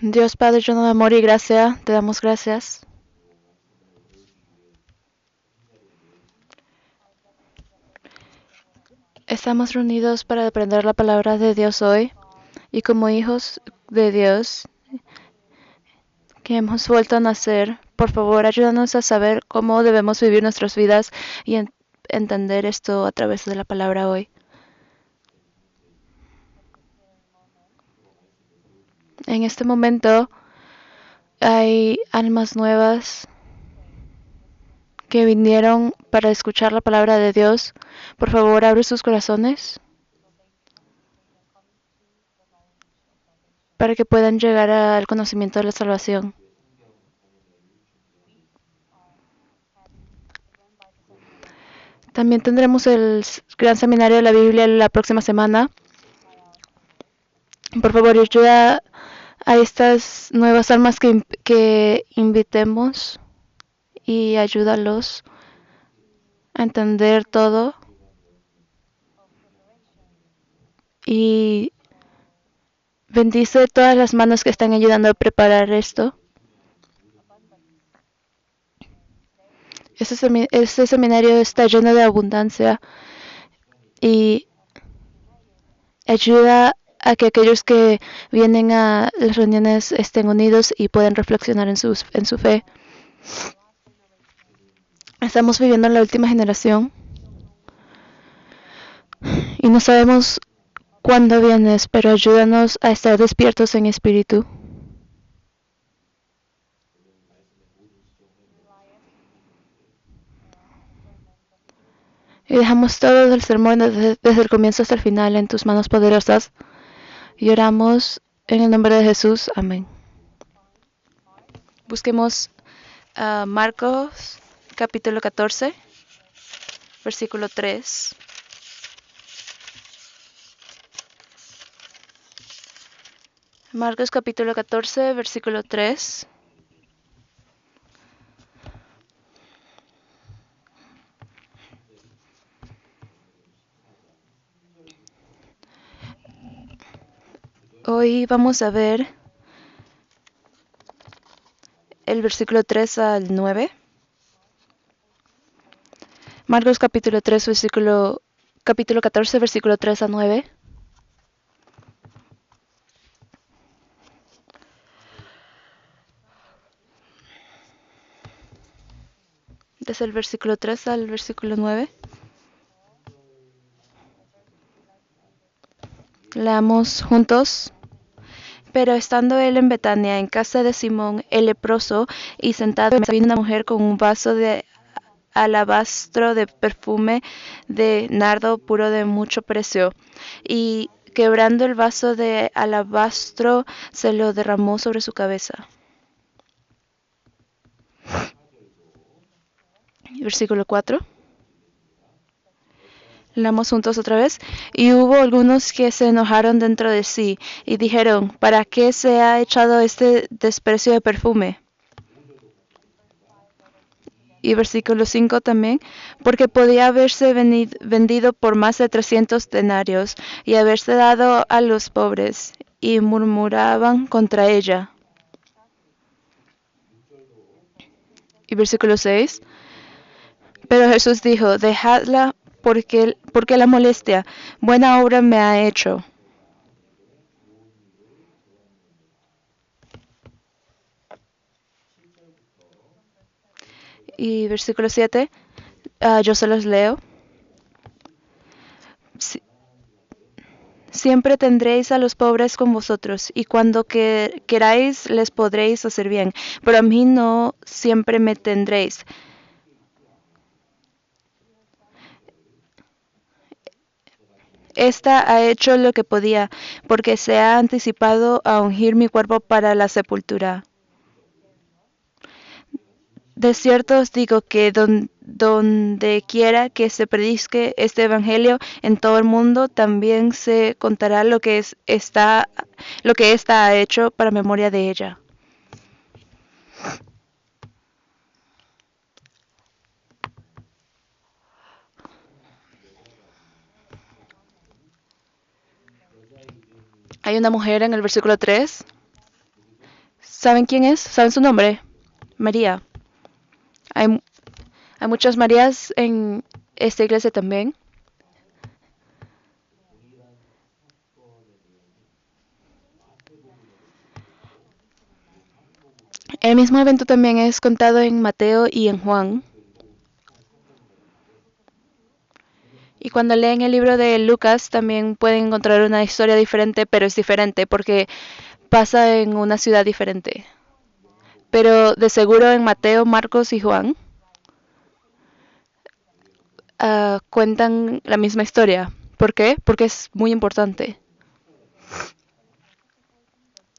Dios Padre lleno de amor y gracia, te damos gracias. Estamos reunidos para aprender la palabra de Dios hoy y como hijos de Dios que hemos vuelto a nacer, por favor ayúdanos a saber cómo debemos vivir nuestras vidas y entender esto a través de la palabra hoy. En este momento hay almas nuevas que vinieron para escuchar la palabra de Dios. Por favor, abre sus corazones para que puedan llegar al conocimiento de la salvación. También tendremos el gran seminario de la Biblia la próxima semana. Por favor, ayuda a estas nuevas almas que invitemos y ayúdalos a entender todo y bendice todas las manos que están ayudando a preparar esto. Este seminario está lleno de abundancia y ayuda a que aquellos que vienen a las reuniones estén unidos y puedan reflexionar en su fe. Estamos viviendo en la última generación y no sabemos cuándo vienes, pero ayúdanos a estar despiertos en espíritu. Y dejamos todo el sermón desde el comienzo hasta el final en tus manos poderosas. Y oramos en el nombre de Jesús. Amén. Busquemos Marcos capítulo 14, versículo 3. Marcos capítulo 14, versículo 3. Hoy vamos a ver el versículo 3 al 9. Marcos capítulo 14, versículo 3 a 9. Desde el versículo 3 al versículo 9. Leamos juntos. Pero estando él en Betania, en casa de Simón el leproso, y sentado vino una mujer con un vaso de alabastro de perfume de nardo puro de mucho precio, y quebrando el vaso de alabastro, se lo derramó sobre su cabeza. Versículo 4. Leamos juntos otra vez. Y hubo algunos que se enojaron dentro de sí, y dijeron, ¿para qué se ha echado este desprecio de perfume? Y versículo 5 también, porque podía haberse vendido por más de 300 denarios y haberse dado a los pobres, y murmuraban contra ella. Y versículo 6, pero Jesús dijo, dejadla porque la molestia, buena obra me ha hecho. Y versículo 7, yo se los leo. Siempre tendréis a los pobres con vosotros, y cuando queráis les podréis hacer bien, pero a mí no siempre me tendréis. Esta ha hecho lo que podía, porque se ha anticipado a ungir mi cuerpo para la sepultura. De cierto os digo que donde quiera que se predique este evangelio en todo el mundo, también se contará lo que ésta ha hecho para memoria de ella. Hay una mujer en el versículo 3 ¿Saben quién es? ¿Saben su nombre? María. Hay, hay muchas Marías en esta iglesia también. El mismo evento también es contado en Mateo y en Juan. Y cuando leen el libro de Lucas también pueden encontrar una historia diferente, pero es diferente porque pasa en una ciudad diferente. Pero de seguro en Mateo, Marcos y Juan cuentan la misma historia. ¿Por qué? Porque es muy importante.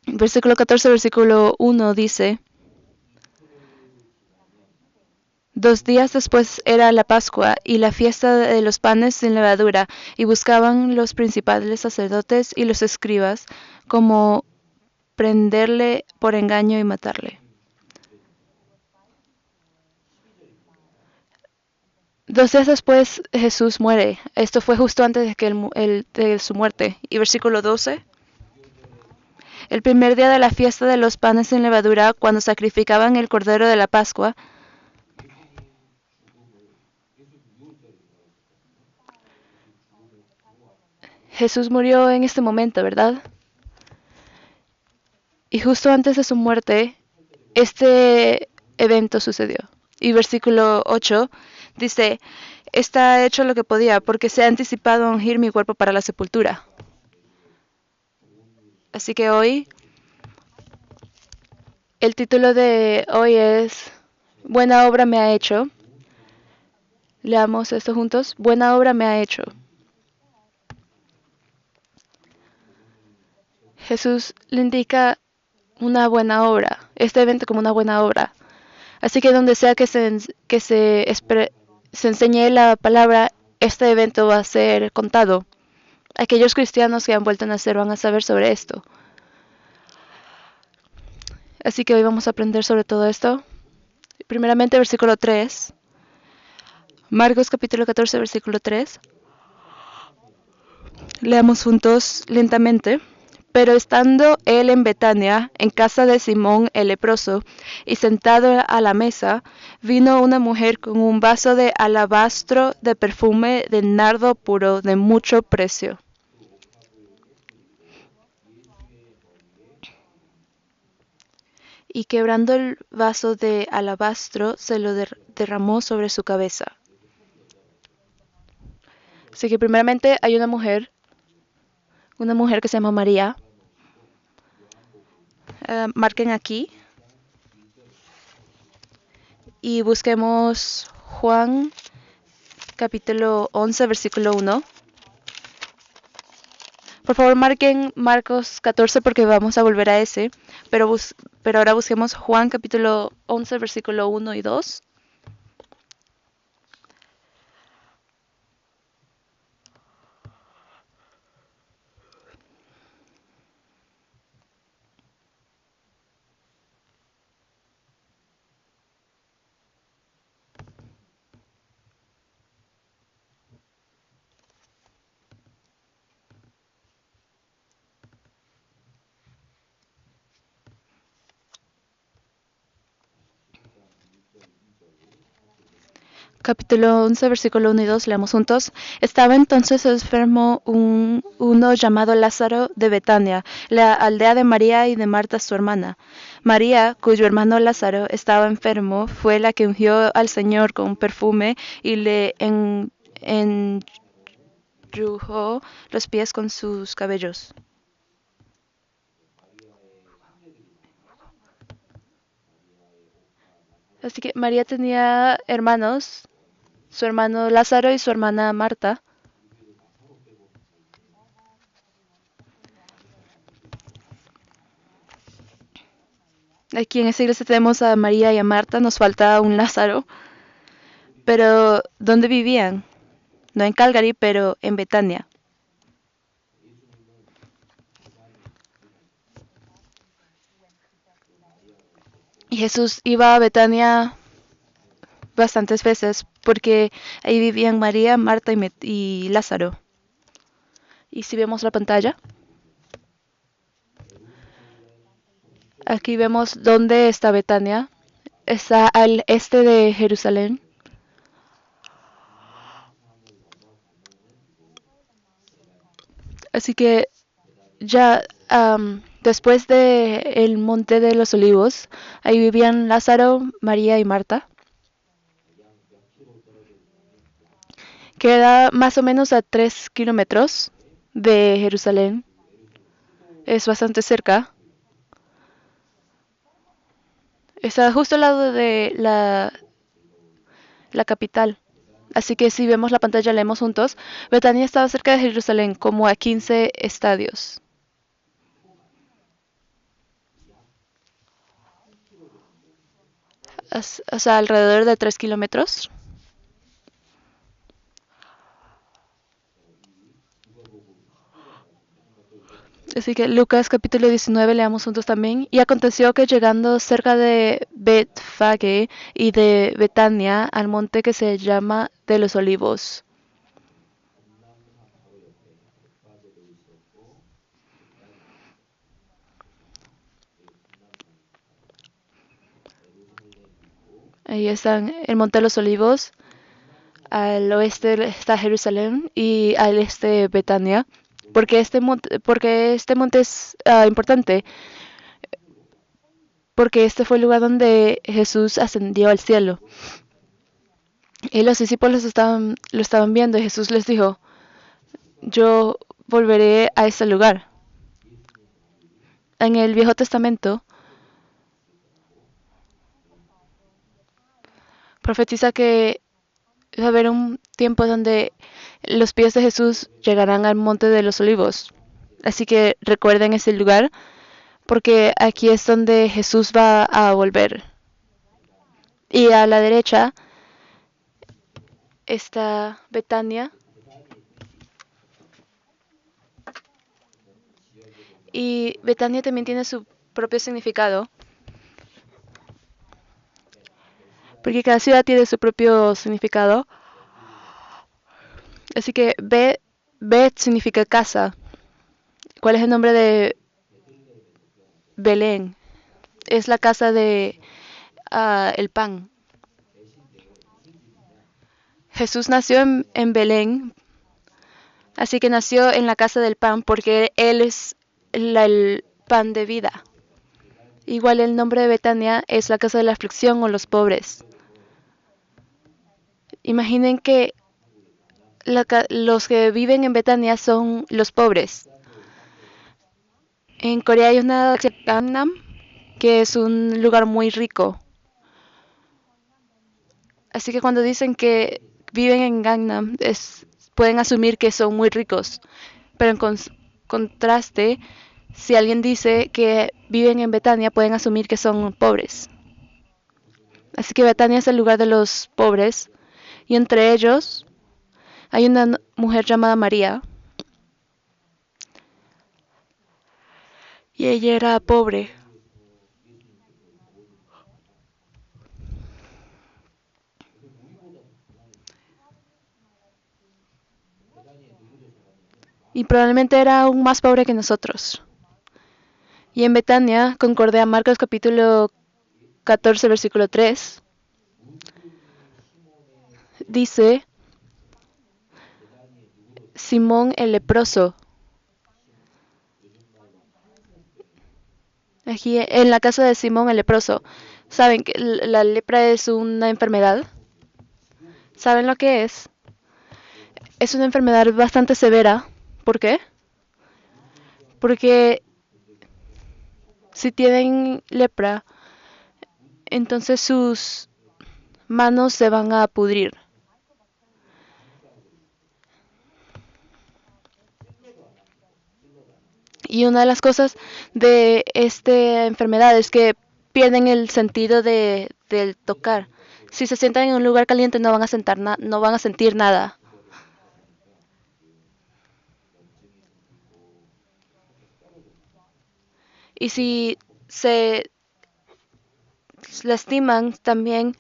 Versículo 14, versículo 1 dice: 2 días después era la Pascua y la fiesta de los panes sin levadura, y buscaban los principales sacerdotes y los escribas como prenderle por engaño y matarle. 2 días después Jesús muere. Esto fue justo antes de su muerte. Y versículo 12. El primer día de la fiesta de los panes sin levadura, cuando sacrificaban el cordero de la Pascua, Jesús murió en este momento, ¿verdad? Y justo antes de su muerte, este evento sucedió. Y versículo 8 dice: está hecho lo que podía, porque se ha anticipado a ungir mi cuerpo para la sepultura. Así que hoy, el título de hoy es Buena obra me ha hecho. Leamos esto juntos. Buena obra me ha hecho. Jesús le indica una buena obra, este evento como una buena obra. Así que donde sea se enseñe la palabra, este evento va a ser contado. Aquellos cristianos que han vuelto a nacer van a saber sobre esto. Así que hoy vamos a aprender sobre todo esto. Primeramente, versículo 3. Marcos capítulo 14, versículo 3. Leamos juntos lentamente. Pero estando él en Betania, en casa de Simón el leproso, y sentado a la mesa, vino una mujer con un vaso de alabastro de perfume de nardo puro de mucho precio. Y quebrando el vaso de alabastro, se lo derramó sobre su cabeza. Así que primeramente hay una mujer que se llama María. Marquen aquí y busquemos Juan capítulo 11, versículo 1. Por favor, marquen Marcos 14 porque vamos a volver a ese, pero ahora busquemos Juan capítulo 11, versículo 1 y 2. Capítulo 11, versículo 1 y 2, leamos juntos. Estaba entonces enfermo uno llamado Lázaro de Betania, la aldea de María y de Marta su hermana. María, cuyo hermano Lázaro estaba enfermo, fue la que ungió al Señor con perfume y le enjugó los pies con sus cabellos. Así que María tenía hermanos, su hermano Lázaro y su hermana Marta. Aquí en esta iglesia tenemos a María y a Marta, nos falta un Lázaro. Pero, ¿dónde vivían? No en Calgary, pero en Betania. Y Jesús iba a Betania bastantes veces porque ahí vivían María, Marta y Lázaro. Y si vemos la pantalla, Aquí vemos dónde está Betania. Está al este de Jerusalén. Así que ya después de el Monte de los Olivos, ahí vivían Lázaro, María y Marta. Queda más o menos a 3 kilómetros de Jerusalén. Es bastante cerca. Está justo al lado de la capital. Así que si vemos la pantalla, leemos juntos. Betania estaba cerca de Jerusalén, como a 15 estadios. O sea, alrededor de 3 kilómetros. Así que Lucas capítulo 19 leamos juntos también. Y aconteció que llegando cerca de Betfage y de Betania al monte que se llama de los Olivos. Ahí están el monte de los Olivos. Al oeste está Jerusalén y al este Betania. Porque este monte es importante, porque este fue el lugar donde Jesús ascendió al cielo. Y los discípulos lo estaban viendo y Jesús les dijo, yo volveré a ese lugar. En el Viejo Testamento profetiza que va a haber un tiempo donde los pies de Jesús llegarán al monte de los olivos. Así que recuerden ese lugar porque aquí es donde Jesús va a volver. Y a la derecha está Betania. Y Betania también tiene su propio significado, porque cada ciudad tiene su propio significado. Así que Bet significa casa. ¿Cuál es el nombre de Belén? Es la casa de el pan. Jesús nació en Belén, así que nació en la casa del pan porque Él es el pan de vida. Igual el nombre de Betania es la casa de la aflicción o los pobres. Imaginen que los que viven en Betania son los pobres. En Corea hay una Gangnam, que es un lugar muy rico. Así que cuando dicen que viven en Gangnam, pueden asumir que son muy ricos. Pero en contraste, si alguien dice que viven en Betania, pueden asumir que son pobres. Así que Betania es el lugar de los pobres. Y entre ellos hay una mujer llamada María. Y ella era pobre. Y probablemente era aún más pobre que nosotros. Y en Betania, concordé a Marcos capítulo 14, versículo 3, dice, Simón el leproso. Aquí en la casa de Simón el leproso. ¿Saben que la lepra es una enfermedad? ¿Saben lo que es? Es una enfermedad bastante severa. ¿Por qué? Porque si tienen lepra, entonces sus manos se van a pudrir. Y una de las cosas de esta enfermedad es que pierden el sentido del tocar. Si se sientan en un lugar caliente no van a no van a sentir nada. Y si se lastiman también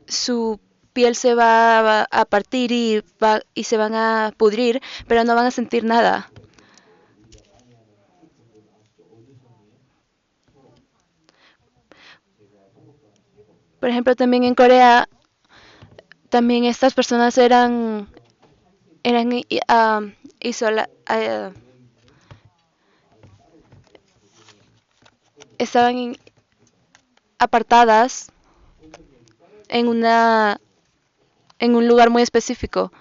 su piel se va a partir y se van a pudrir, pero no van a sentir nada. Por ejemplo, también en Corea, también estas personas eran isola, estaban apartadas en en un lugar muy específico.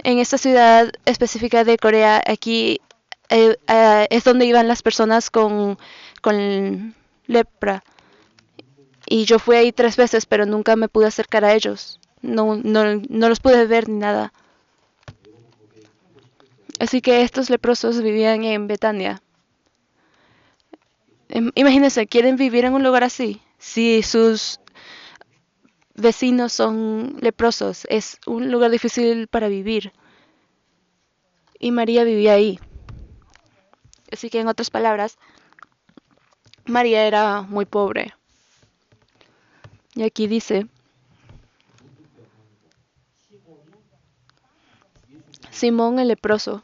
En esta ciudad específica de Corea, aquí es donde iban las personas con lepra. Y yo fui ahí 3 veces, pero nunca me pude acercar a ellos. No los pude ver ni nada. Así que estos leprosos vivían en Betania. Imagínense, ¿quieren vivir en un lugar así? Si sus vecinos son leprosos, es un lugar difícil para vivir. Y María vivía ahí. Así que en otras palabras, María era muy pobre. Y aquí dice, Simón el leproso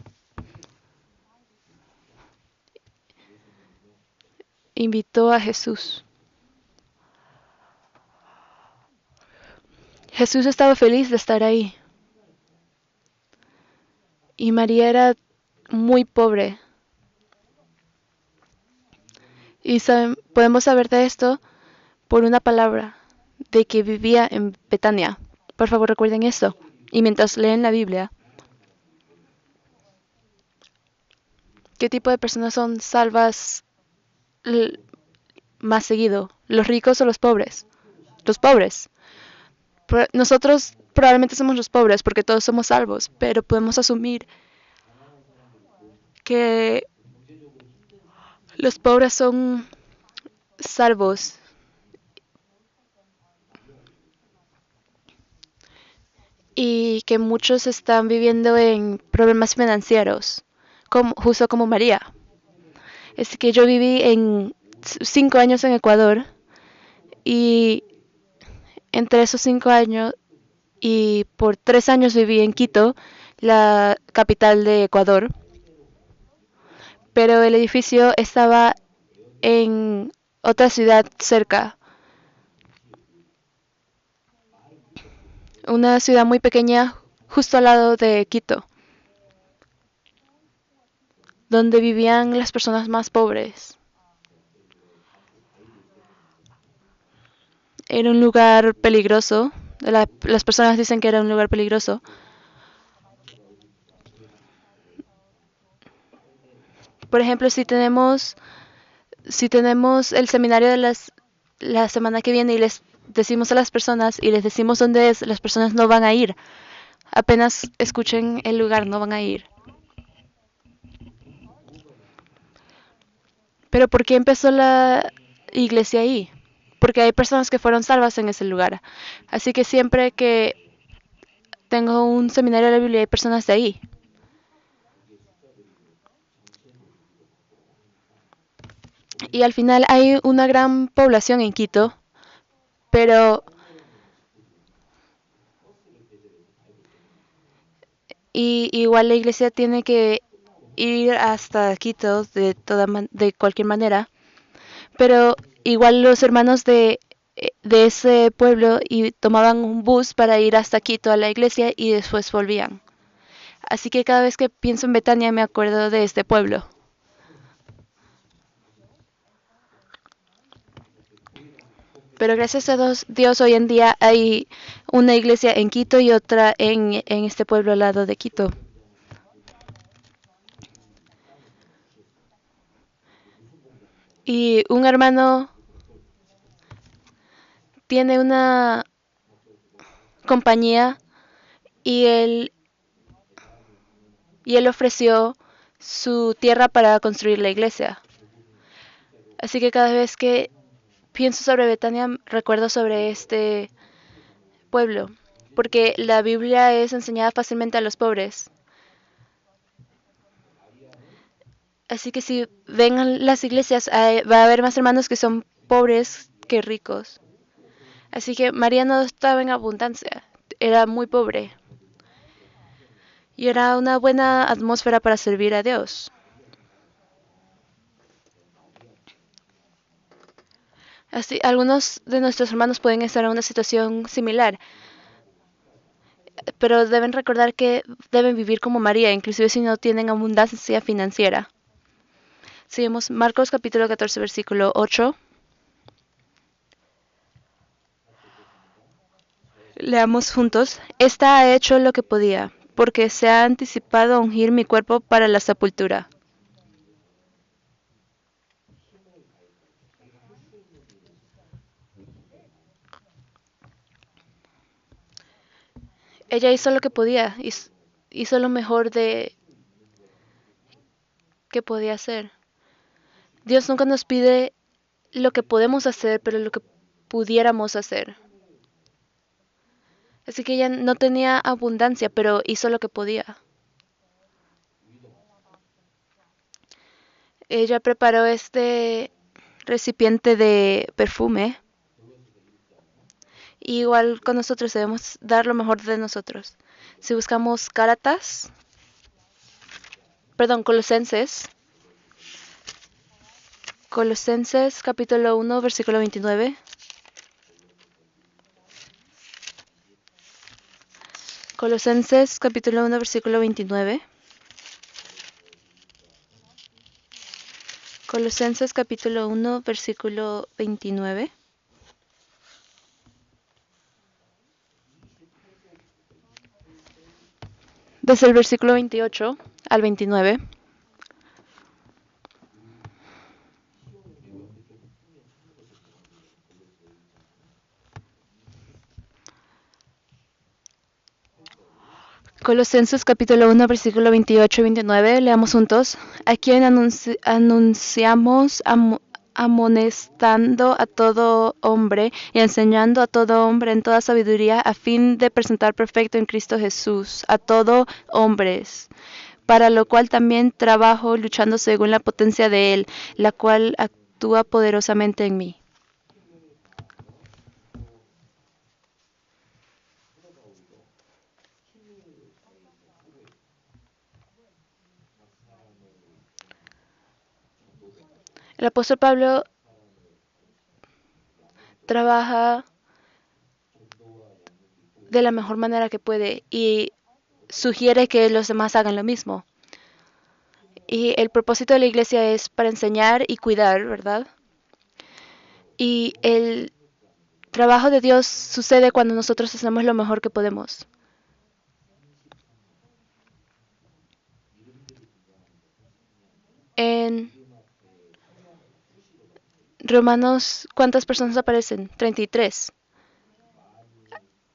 invitó a Jesús. Jesús estaba feliz de estar ahí. Y María era muy pobre. Y podemos saber de esto por una palabra, de que vivía en Betania. Por favor, recuerden esto. Y mientras leen la Biblia, ¿qué tipo de personas son salvas más seguido? ¿Los ricos o los pobres? Los pobres. Nosotros probablemente somos los pobres porque todos somos salvos, pero podemos asumir que los pobres son salvos y que muchos están viviendo en problemas financieros, justo como María. Es que yo viví 5 años en Ecuador y entre esos 5 años y por 3 años viví en Quito, la capital de Ecuador, pero el edificio estaba en otra ciudad cerca, una ciudad muy pequeña justo al lado de Quito, donde vivían las personas más pobres. Era un lugar peligroso. Las personas dicen que era un lugar peligroso. Por ejemplo, si tenemos el seminario de la semana que viene y les decimos a las personas y les decimos dónde es, las personas no van a ir. Apenas escuchen el lugar, no van a ir. Pero ¿por qué empezó la iglesia ahí? Porque hay personas que fueron salvas en ese lugar. Así que siempre que tengo un seminario de la Biblia hay personas de ahí. Y al final hay una gran población en Quito, pero igual la iglesia tiene que ir hasta Quito de cualquier manera, pero igual los hermanos de ese pueblo tomaban un bus para ir hasta Quito a la iglesia y después volvían. Así que cada vez que pienso en Betania me acuerdo de este pueblo. Pero gracias a Dios hoy en día hay una iglesia en Quito y otra en este pueblo al lado de Quito. Y un hermano tiene una compañía y él ofreció su tierra para construir la iglesia. Así que cada vez que pienso sobre Betania, recuerdo sobre este pueblo, porque la Biblia es enseñada fácilmente a los pobres. Así que si ven a las iglesias, va a haber más hermanos que son pobres que ricos. Así que María no estaba en abundancia, era muy pobre. Y era una buena atmósfera para servir a Dios. Así, algunos de nuestros hermanos pueden estar en una situación similar, pero deben recordar que deben vivir como María, inclusive si no tienen abundancia financiera. Seguimos Marcos capítulo 14, versículo 8. Leamos juntos. Esta ha hecho lo que podía, porque se ha anticipado a ungir mi cuerpo para la sepultura. Ella hizo lo que podía, hizo lo mejor de que podía hacer. Dios nunca nos pide lo que podemos hacer, pero lo que pudiéramos hacer. Así que ella no tenía abundancia, pero hizo lo que podía. Ella preparó este recipiente de perfume. Y igual con nosotros debemos dar lo mejor de nosotros. Si buscamos Colosenses, Colosenses capítulo 1, versículo 29. Colosenses capítulo 1, versículo 29. Colosenses capítulo 1, versículo 29. Desde el versículo 28 al 29. Colosenses capítulo 1, versículo 28 y 29, leamos juntos. A quien anunciamos amonestando a todo hombre y enseñando a todo hombre en toda sabiduría a fin de presentar perfecto en Cristo Jesús a todo hombres, para lo cual también trabajo luchando según la potencia de Él, la cual actúa poderosamente en mí. El apóstol Pablo trabaja de la mejor manera que puede y sugiere que los demás hagan lo mismo. Y el propósito de la iglesia es para enseñar y cuidar, ¿verdad? Y el trabajo de Dios sucede cuando nosotros hacemos lo mejor que podemos. En Romanos, ¿cuántas personas aparecen? 33.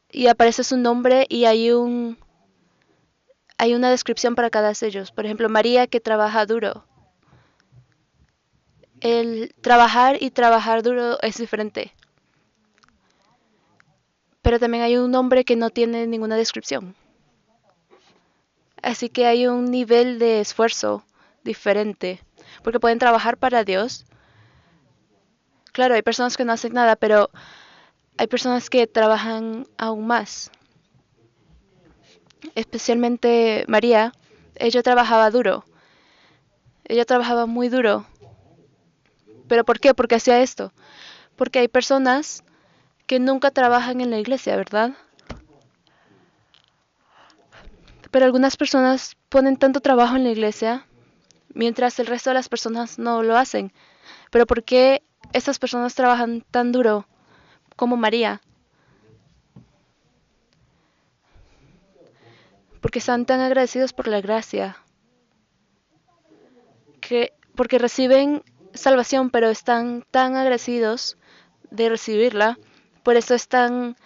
Y aparece su nombre y hay una descripción para cada de ellos. Por ejemplo, María que trabaja duro. El trabajar y trabajar duro es diferente. Pero también hay un hombre que no tiene ninguna descripción. Así que hay un nivel de esfuerzo diferente. Porque pueden trabajar para Dios. Claro, hay personas que no hacen nada, pero hay personas que trabajan aún más. Especialmente María. Ella trabajaba duro. Ella trabajaba muy duro. ¿Pero por qué? Porque hacía esto. Porque hay personas que nunca trabajan en la iglesia, ¿verdad? Pero algunas personas ponen tanto trabajo en la iglesia, mientras el resto de las personas no lo hacen. Pero ¿por qué estas personas trabajan tan duro como María? Porque están tan agradecidos por la gracia, porque reciben salvación, pero están tan agradecidos de recibirla, por eso están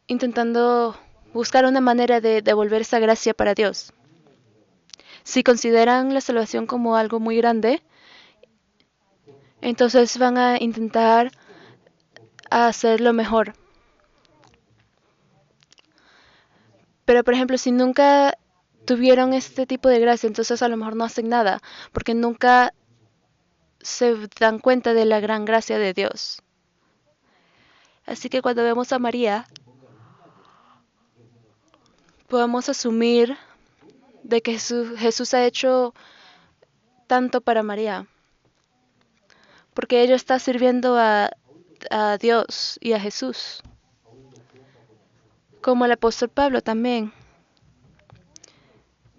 intentando buscar una manera de devolver esa gracia para Dios. Si consideran la salvación como algo muy grande, entonces van a intentar hacerlo mejor. Pero por ejemplo, si nunca tuvieron este tipo de gracia, entonces a lo mejor no hacen nada, porque nunca se dan cuenta de la gran gracia de Dios. Así que cuando vemos a María, podemos asumir de que Jesús ha hecho tanto para María. porque ella está sirviendo a Dios y a Jesús, como el apóstol Pablo también.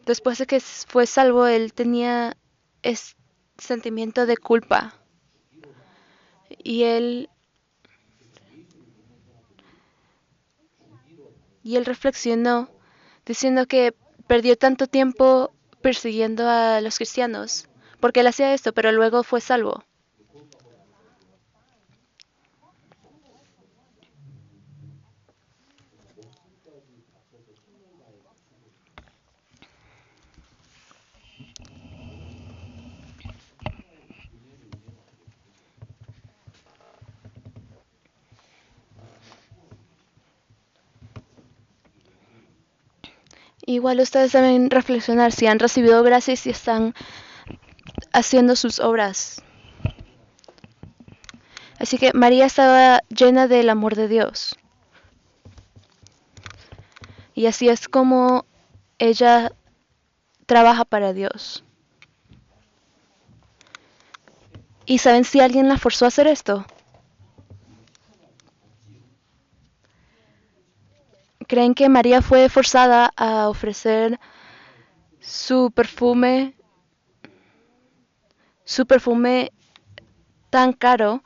Después de que fue salvo, él tenía este sentimiento de culpa y él reflexionó diciendo que perdió tanto tiempo persiguiendo a los cristianos, porque él hacía esto, pero luego fue salvo. Igual ustedes deben reflexionar si han recibido gracia y si están haciendo sus obras. Así que María estaba llena del amor de Dios. Y así es como ella trabaja para Dios. ¿Y saben si alguien la forzó a hacer esto? ¿Creen que María fue forzada a ofrecer su perfume tan caro?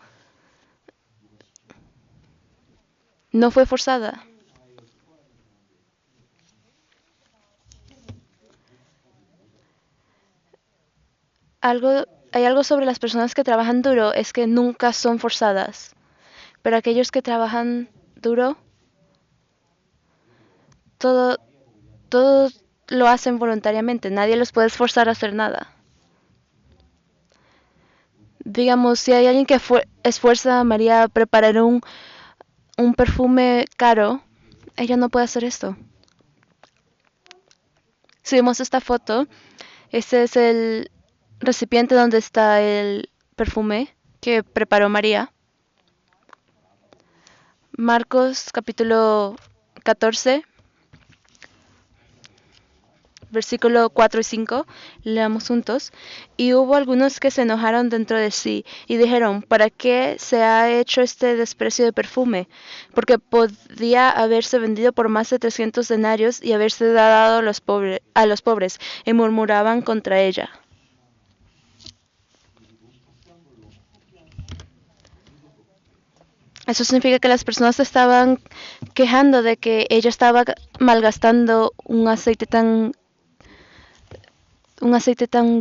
No fue forzada. Hay algo sobre las personas que trabajan duro, es que nunca son forzadas. Pero aquellos que trabajan duro, todo, todo lo hacen voluntariamente. Nadie los puede forzar a hacer nada. Digamos, si hay alguien que esfuerza a María a preparar un perfume caro, ella no puede hacer esto. Si vemos esta foto, este es el recipiente donde está el perfume que preparó María. Marcos capítulo 14, versículo 4 y 5, leamos juntos. Y hubo algunos que se enojaron dentro de sí y dijeron, ¿para qué se ha hecho este desprecio de perfume? Porque podía haberse vendido por más de 300 denarios y haberse dado a los pobres, y murmuraban contra ella. Eso significa que las personas se estaban quejando de que ella estaba malgastando un aceite tan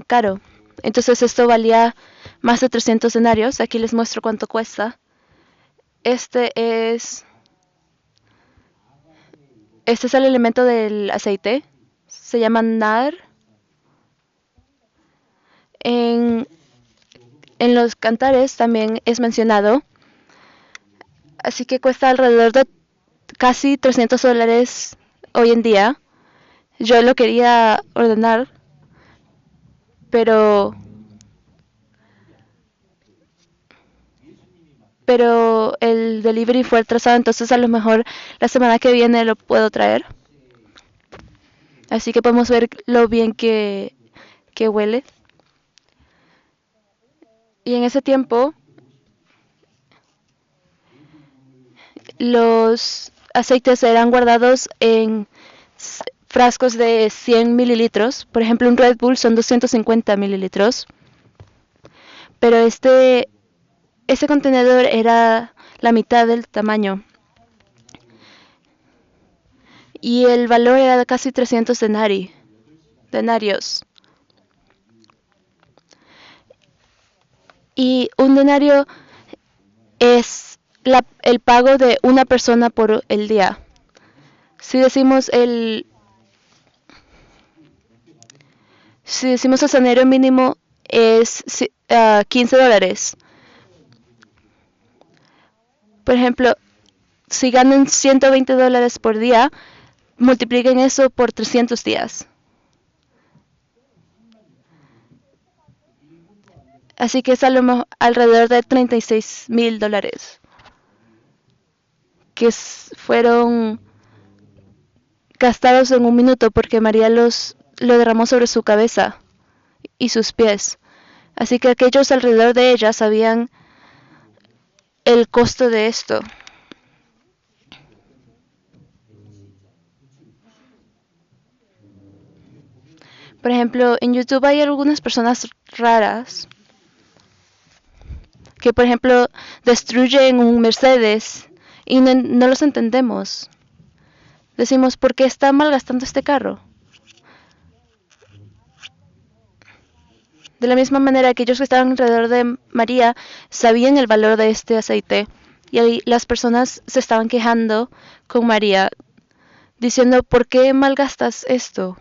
caro. Entonces esto valía más de 300 denarios. Aquí les muestro cuánto cuesta. Este es el elemento del aceite. Se llama nar. En los cantares también es mencionado. Así que cuesta alrededor de casi $300 hoy en día. Yo lo quería ordenar, pero el delivery fue atrasado, entonces a lo mejor la semana que viene lo puedo traer. Así que podemos ver lo bien que huele. Y en ese tiempo, los aceites eran guardados en frascos de 100 mililitros. Por ejemplo, un Red Bull son 250 mililitros. Pero ese contenedor era la mitad del tamaño. Y el valor era de casi 300 denarios. Y un denario es el pago de una persona por el día. Si decimos el salario mínimo es $15. Por ejemplo, si ganan $120 por día, multipliquen eso por 300 días. Así que es alrededor de $36,000 que fueron gastados en un minuto porque María lo derramó sobre su cabeza y sus pies. Así que aquellos alrededor de ella sabían el costo de esto. Por ejemplo, en YouTube hay algunas personas raras que, por ejemplo, destruyen un Mercedes y no los entendemos. Decimos, ¿por qué está malgastando este carro? De la misma manera que ellos que estaban alrededor de María sabían el valor de este aceite y ahí las personas se estaban quejando con María, diciendo, ¿por qué malgastas esto?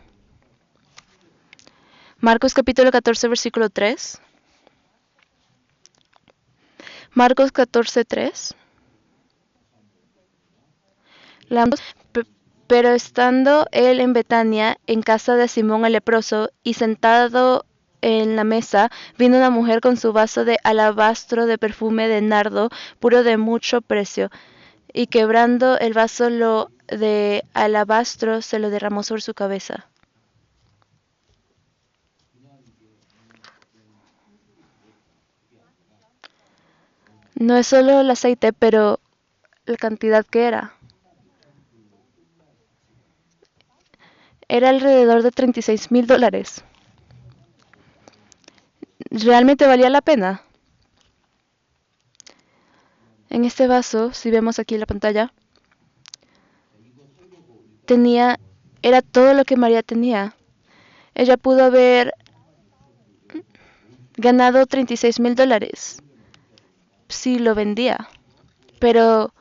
Marcos capítulo 14, versículo 3. Marcos 14, 3. Pero estando él en Betania, en casa de Simón el leproso, y sentado en la mesa, vino una mujer con su vaso de alabastro de perfume de nardo, puro de mucho precio, y quebrando el vaso de alabastro, se lo derramó sobre su cabeza. No es solo el aceite, pero la cantidad que era. Era alrededor de $36,000. ¿Realmente valía la pena? En este vaso, si vemos aquí en la pantalla, era todo lo que María tenía. Ella pudo haber ganado $36,000 si lo vendía. Pero,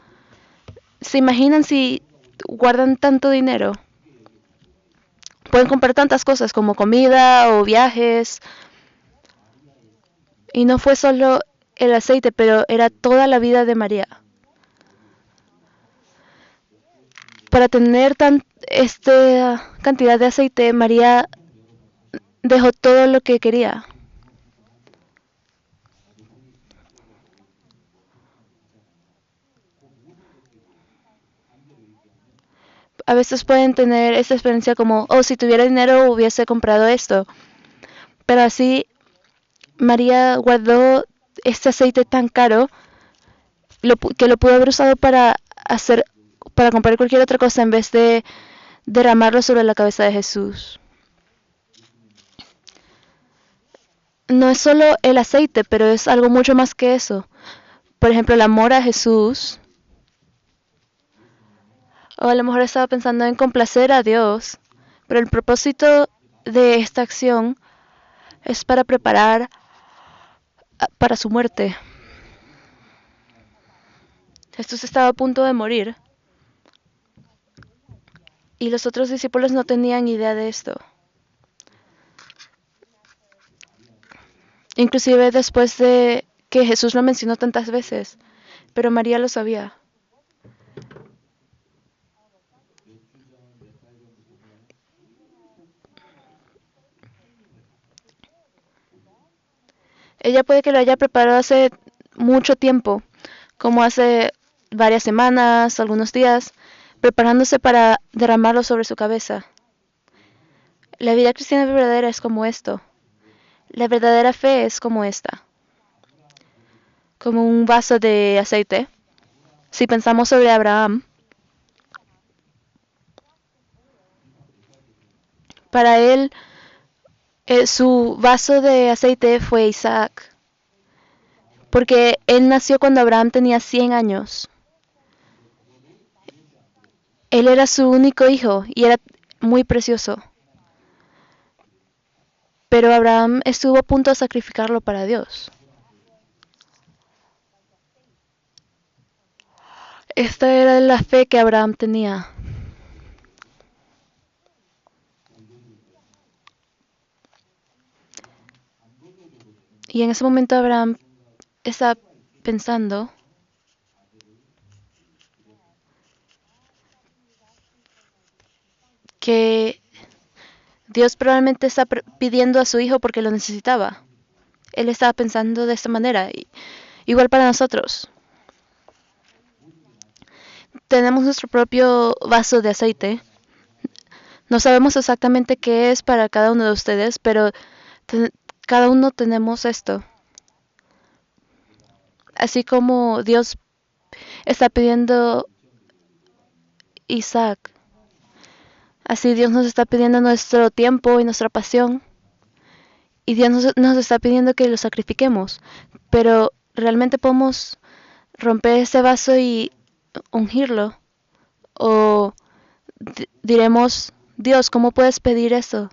¿se imaginan si guardan tanto dinero? Pueden comprar tantas cosas como comida o viajes. Y no fue solo el aceite, pero era toda la vida de María. Para tener esta cantidad de aceite, María dejó todo lo que quería. A veces pueden tener esta experiencia como, oh, si tuviera dinero hubiese comprado esto. Pero así María guardó este aceite tan caro que lo pudo haber usado para comprar cualquier otra cosa en vez de derramarlo sobre la cabeza de Jesús. No es solo el aceite, pero es algo mucho más que eso. Por ejemplo, el amor a Jesús. O a lo mejor estaba pensando en complacer a Dios. Pero el propósito de esta acción es para preparar para su muerte. Jesús estaba a punto de morir. Y los otros discípulos no tenían idea de esto. Inclusive después de que Jesús lo mencionó tantas veces. Pero María lo sabía. Ella puede que lo haya preparado hace mucho tiempo, como hace varias semanas, algunos días, preparándose para derramarlo sobre su cabeza. La vida cristiana verdadera es como esto. La verdadera fe es como esta. Como un vaso de aceite. Si pensamos sobre Abraham, para él su vaso de aceite fue Isaac. Porque él nació cuando Abraham tenía 100 años. Él era su único hijo y era muy precioso. Pero Abraham estuvo a punto de sacrificarlo para Dios. Esta era la fe que Abraham tenía. Y en ese momento Abraham estaba pensando que Dios probablemente está pidiendo a su hijo porque lo necesitaba. Él estaba pensando de esta manera. Igual para nosotros. Tenemos nuestro propio vaso de aceite. No sabemos exactamente qué es para cada uno de ustedes, pero cada uno tenemos esto. Así como Dios está pidiendo Isaac, así Dios nos está pidiendo nuestro tiempo y nuestra pasión. Y Dios nos está pidiendo que lo sacrifiquemos. Pero realmente podemos romper ese vaso y ungirlo. O diremos, Dios, ¿cómo puedes pedir eso?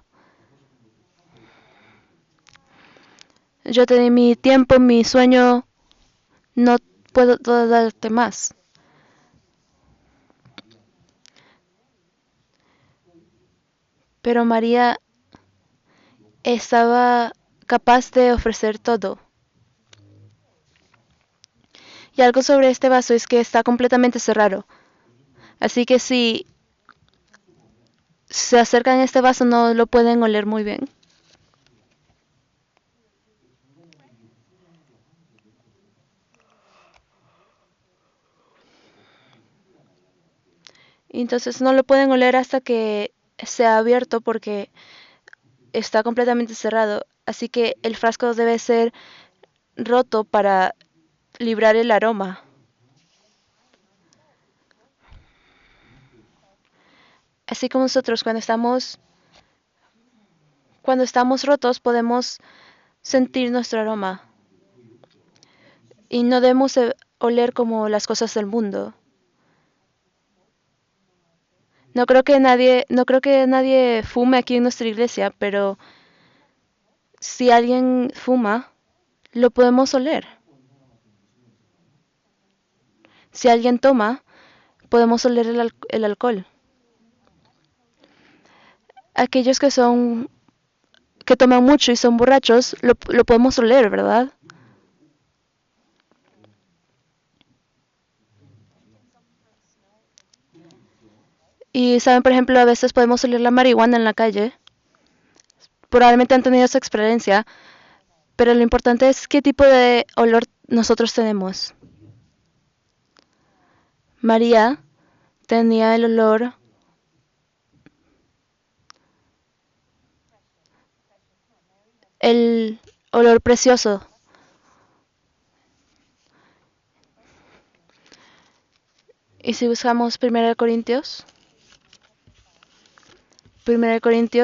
Yo te di mi tiempo, mi sueño, no puedo darte más. Pero María estaba capaz de ofrecer todo. Y algo sobre este vaso es que está completamente cerrado. Así que si se acercan a este vaso no lo pueden oler muy bien. Y entonces no lo pueden oler hasta que sea abierto porque está completamente cerrado. Así que el frasco debe ser roto para librar el aroma. Así como nosotros cuando estamos rotos podemos sentir nuestro aroma. Y no debemos oler como las cosas del mundo. No creo que nadie fume aquí en nuestra iglesia, pero si alguien fuma, lo podemos oler. Si alguien toma, podemos oler el alcohol. Aquellos que toman mucho y son borrachos, lo podemos oler, ¿verdad? Y saben, por ejemplo, a veces podemos oler la marihuana en la calle. Probablemente han tenido esa experiencia, pero lo importante es qué tipo de olor nosotros tenemos. María tenía el olor precioso. Y si buscamos 1 Corintios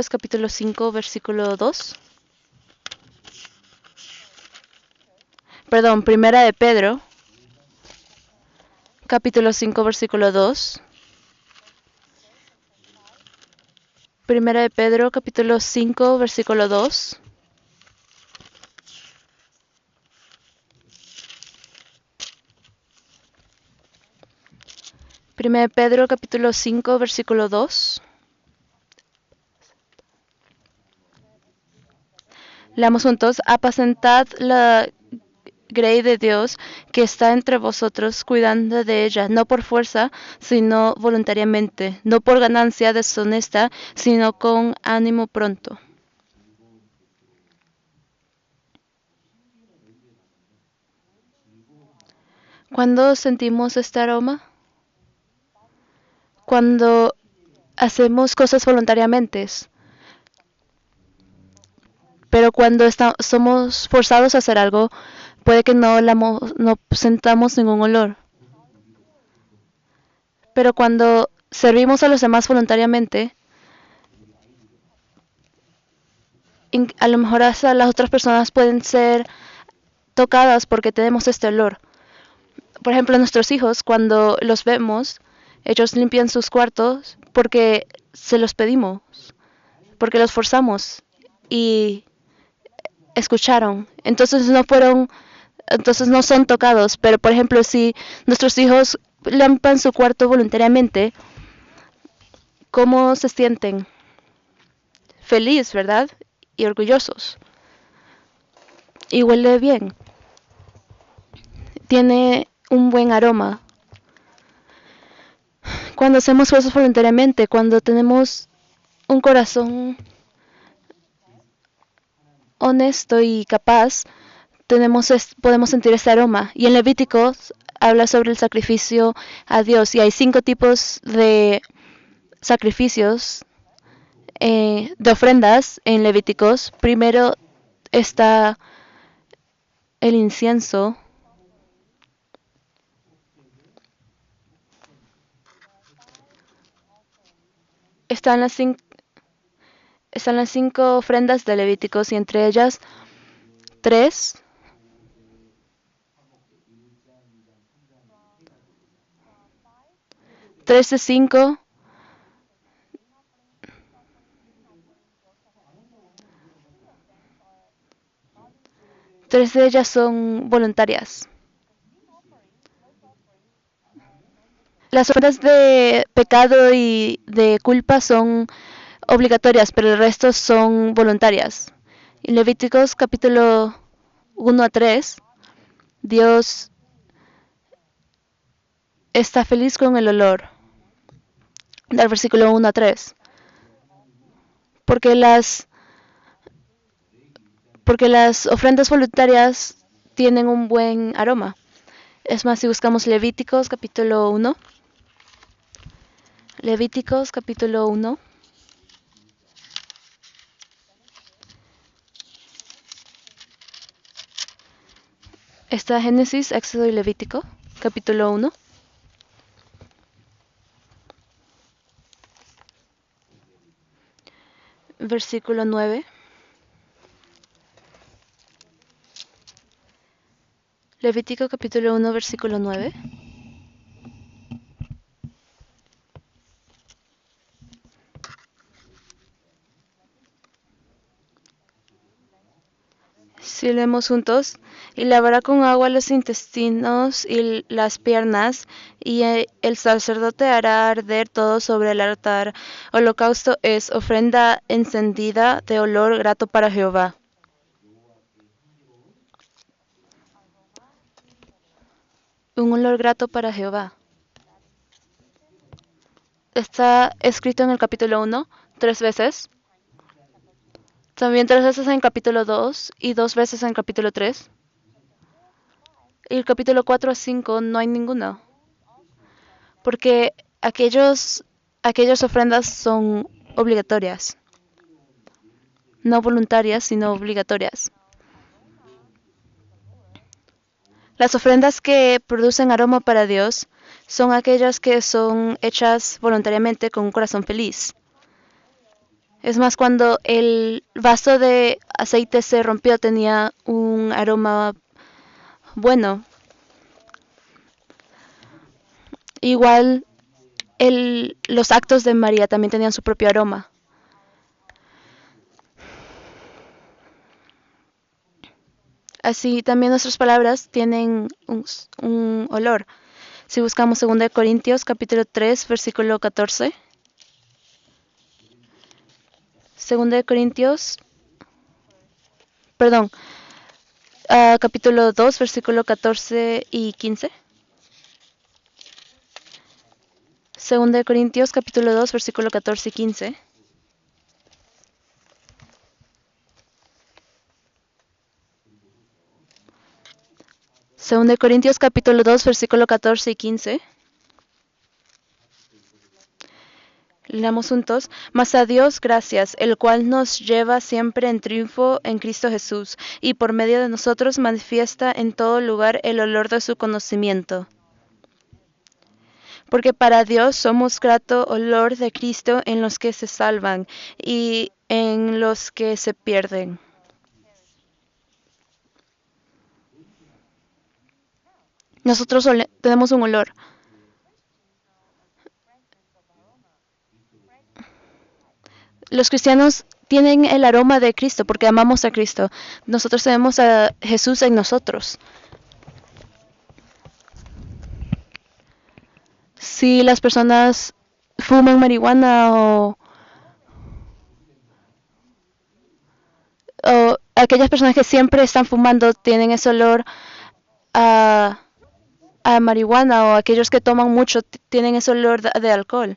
capítulo 5, versículo 2. Perdón, 1 Pedro capítulo 5, versículo 2. 1 Pedro capítulo 5, versículo 2. Pedro capítulo 5, versículo 2. Leamos juntos. Apacentad la grey de Dios que está entre vosotros, cuidando de ella, no por fuerza, sino voluntariamente, no por ganancia deshonesta, sino con ánimo pronto. ¿Cuándo sentimos este aroma? Cuando hacemos cosas voluntariamente. Pero cuando somos forzados a hacer algo, puede que no sentamos ningún olor. Pero cuando servimos a los demás voluntariamente, a lo mejor hasta las otras personas pueden ser tocadas porque tenemos este olor. Por ejemplo, nuestros hijos, cuando los vemos, ellos limpian sus cuartos porque se los pedimos, porque los forzamos y escucharon. Entonces no son tocados. Pero por ejemplo, si nuestros hijos limpian su cuarto voluntariamente, ¿cómo se sienten? Feliz, ¿verdad? Y orgullosos. Y huele bien. Tiene un buen aroma. Cuando hacemos cosas voluntariamente, cuando tenemos un corazón honesto y capaz, podemos sentir ese aroma. Y en Levíticos habla sobre el sacrificio a Dios. Y hay 5 tipos de sacrificios, de ofrendas en Levíticos. Primero está el incienso. están las 5 ofrendas de Levíticos y entre ellas tres, tres de cinco, tres de ellas son voluntarias. Las ofrendas de pecado y de culpa son obligatorias, pero el resto son voluntarias. En Levíticos capítulo 1 a 3, Dios está feliz con el olor, del versículo 1 a 3, porque las ofrendas voluntarias tienen un buen aroma. Es más, si buscamos Levíticos capítulo 1, Levíticos capítulo 1, está Génesis, Éxodo y Levítico capítulo 1. Versículo 9. Levítico capítulo 1, versículo 9. Si leemos juntos, y lavará con agua los intestinos y las piernas, y el sacerdote hará arder todo sobre el altar. Holocausto es ofrenda encendida de olor grato para Jehová. Un olor grato para Jehová. Está escrito en el capítulo 1 3 veces. También 3 veces en el capítulo 2 y 2 veces en el capítulo 3. Y el capítulo 4 a 5 no hay ninguno. Porque aquellas ofrendas son obligatorias. No voluntarias, sino obligatorias. Las ofrendas que producen aroma para Dios son aquellas que son hechas voluntariamente con un corazón feliz. Es más, cuando el vaso de aceite se rompió, tenía un aroma bueno. Igual, los actos de María también tenían su propio aroma. Así también nuestras palabras tienen un olor. Si buscamos 2 Corintios capítulo 3, versículo 14. 2 Corintios, perdón, capítulo 2, versículo 14 y 15. 2 Corintios capítulo 2, versículo 14 y 15. Segunda de Corintios capítulo 2, versículo 14 y 15. Leamos juntos. Mas a Dios gracias, el cual nos lleva siempre en triunfo en Cristo Jesús, y por medio de nosotros manifiesta en todo lugar el olor de su conocimiento. Porque para Dios somos grato olor de Cristo en los que se salvan y en los que se pierden. Nosotros tenemos un olor. Los cristianos tienen el aroma de Cristo porque amamos a Cristo. Nosotros tenemos a Jesús en nosotros. Si las personas fuman marihuana o aquellas personas que siempre están fumando tienen ese olor a, a marihuana, o aquellos que toman mucho tienen ese olor de alcohol.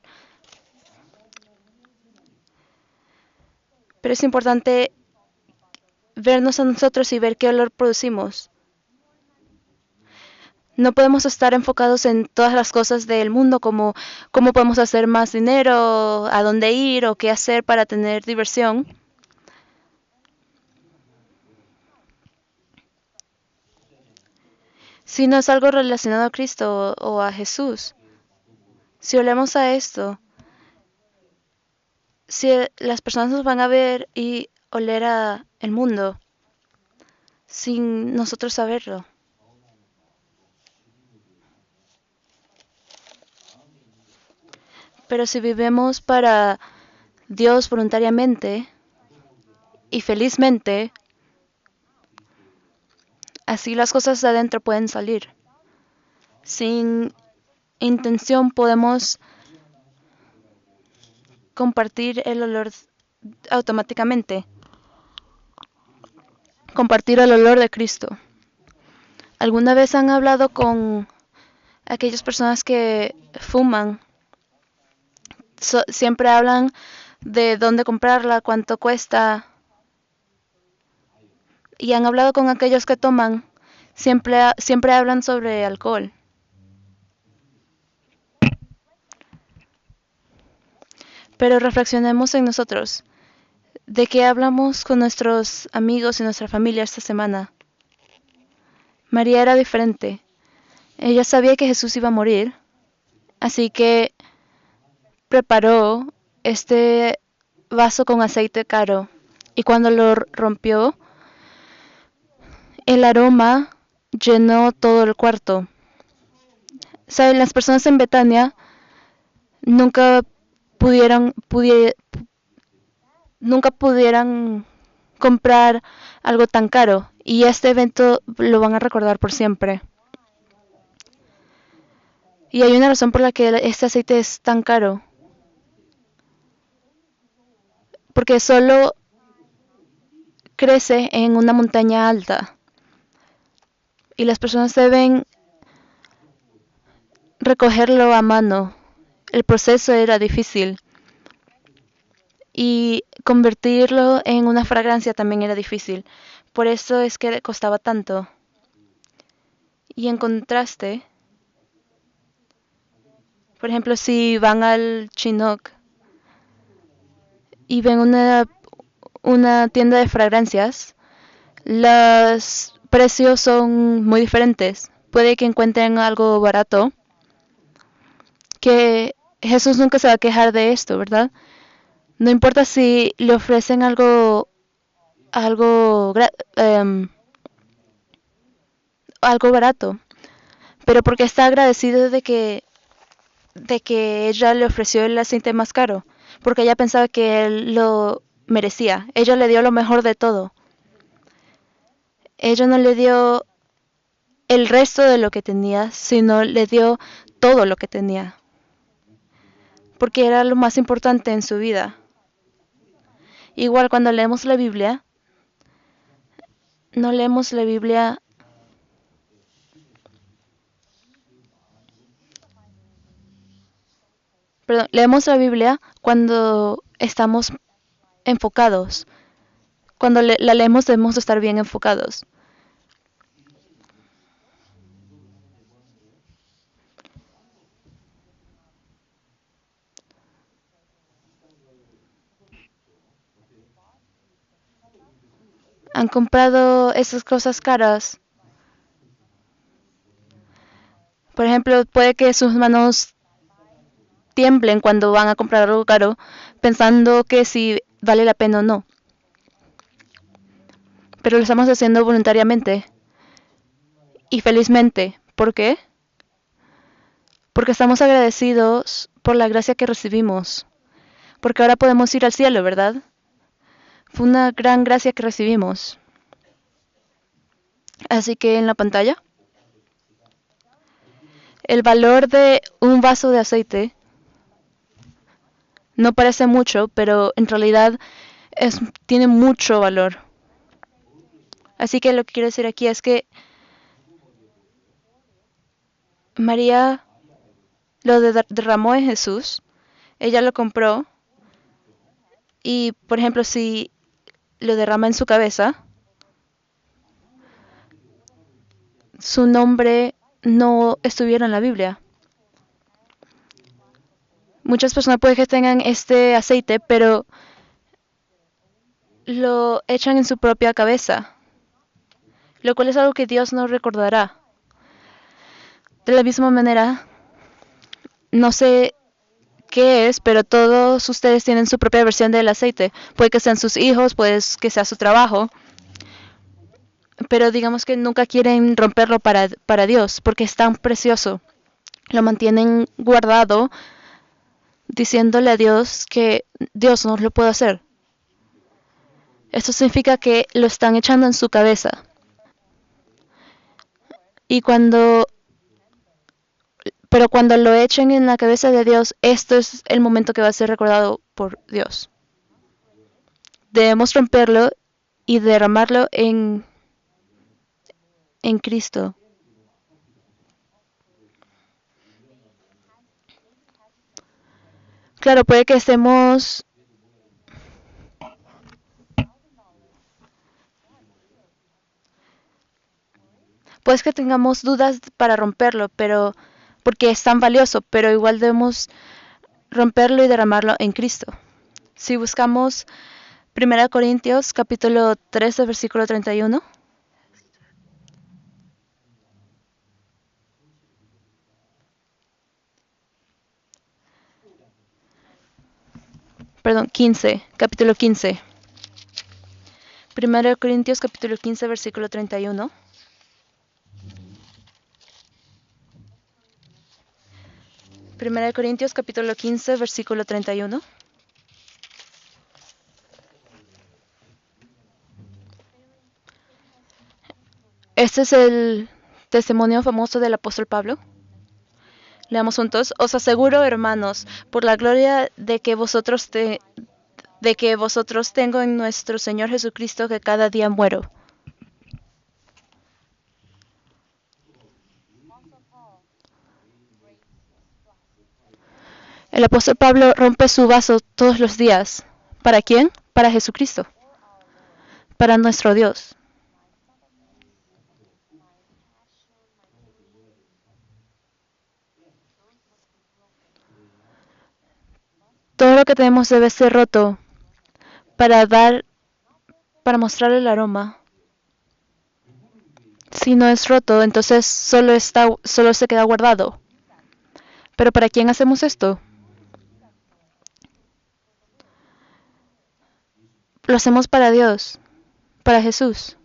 Pero es importante vernos a nosotros y ver qué olor producimos. No podemos estar enfocados en todas las cosas del mundo, como cómo podemos hacer más dinero, a dónde ir o qué hacer para tener diversión. Si no es algo relacionado a Cristo o a Jesús. Si olemos a esto, si las personas nos van a ver y oler a el mundo sin nosotros saberlo. Pero si vivimos para Dios voluntariamente y felizmente, así las cosas de adentro pueden salir. Sin intención podemos compartir el olor automáticamente. Compartir el olor de Cristo. ¿Alguna vez han hablado con aquellas personas que fuman? Siempre hablan de dónde comprarla, cuánto cuesta. Y han hablado con aquellos que toman. Siempre hablan sobre alcohol. Pero reflexionemos en nosotros. ¿De qué hablamos con nuestros amigos y nuestra familia esta semana? María era diferente. Ella sabía que Jesús iba a morir, así que preparó este vaso con aceite caro. Y cuando lo rompió, el aroma llenó todo el cuarto. ¿Saben? Las personas en Betania nunca pudieran comprar algo tan caro, y este evento lo van a recordar por siempre. Y hay una razón por la que este aceite es tan caro. Porque solo crece en una montaña alta. Y las personas deben recogerlo a mano. El proceso era difícil. Y convertirlo en una fragancia también era difícil. Por eso es que costaba tanto. Y en contraste, por ejemplo, si van al Chinook y ven una tienda de fragancias, los precios son muy diferentes. Puede que encuentren algo barato, que Jesús nunca se va a quejar de esto, ¿verdad? No importa si le ofrecen algo barato, pero porque está agradecido de que ella le ofreció el aceite más caro, porque ella pensaba que él lo merecía. Ella le dio lo mejor de todo. Ella no le dio el resto de lo que tenía, sino le dio todo lo que tenía, porque era lo más importante en su vida. Igual cuando leemos la Biblia, no leemos la Biblia leemos la Biblia cuando estamos enfocados. Cuando la leemos debemos estar bien enfocados. Han comprado esas cosas caras. Por ejemplo, puede que sus manos tiemblen cuando van a comprar algo caro, pensando que si vale la pena o no. Pero lo estamos haciendo voluntariamente y felizmente. ¿Por qué? Porque estamos agradecidos por la gracia que recibimos. Porque ahora podemos ir al cielo, ¿verdad? Fue una gran gracia que recibimos. Así que en la pantalla, el valor de un vaso de aceite no parece mucho, pero en realidad tiene mucho valor. Así que lo que quiero decir aquí es que María lo derramó en Jesús, ella lo compró, y por ejemplo si lo derrama en su cabeza, su nombre no estuviera en la Biblia. Muchas personas pueden que tengan este aceite, pero lo echan en su propia cabeza, lo cual es algo que Dios no recordará. De la misma manera, no sé qué es, pero todos ustedes tienen su propia versión del aceite. Puede que sean sus hijos, puede que sea su trabajo, pero digamos que nunca quieren romperlo para Dios, porque es tan precioso. Lo mantienen guardado, diciéndole a Dios que Dios no lo puede hacer. Esto significa que lo están echando en su cabeza. Y pero cuando lo echen en la cabeza de Dios, esto es el momento que va a ser recordado por Dios. Debemos romperlo y derramarlo en Cristo. Claro, puede que tengamos dudas para romperlo, pero porque es tan valioso, pero igual debemos romperlo y derramarlo en Cristo. Si buscamos 1 Corintios capítulo 13, versículo 31. Perdón, 15, capítulo 15. 1 Corintios capítulo 15, versículo 31. 1 Corintios capítulo 15, versículo 31. Este es el testimonio famoso del apóstol Pablo. Leamos juntos. Os aseguro, hermanos, por la gloria de que vosotros tengo en nuestro Señor Jesucristo, que cada día muero. El apóstol Pablo rompe su vaso todos los días. ¿Para quién? Para Jesucristo, para nuestro Dios. Todo lo que tenemos debe ser roto para para mostrar el aroma. Si no es roto, entonces solo se queda guardado. Pero ¿para quién hacemos esto? Lo hacemos para Dios, para Jesús.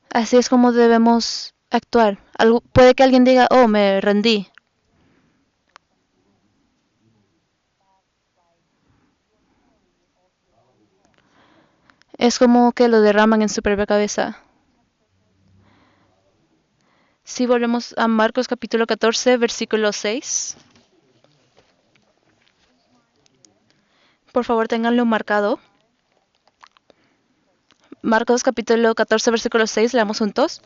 Así es como debemos actuar. Puede que alguien diga, oh, me rendí. Es como que lo derraman en su propia cabeza. Si volvemos a Marcos capítulo 14, versículo 6. Por favor, ténganlo marcado. Marcos capítulo 14, versículo 6, leamos juntos.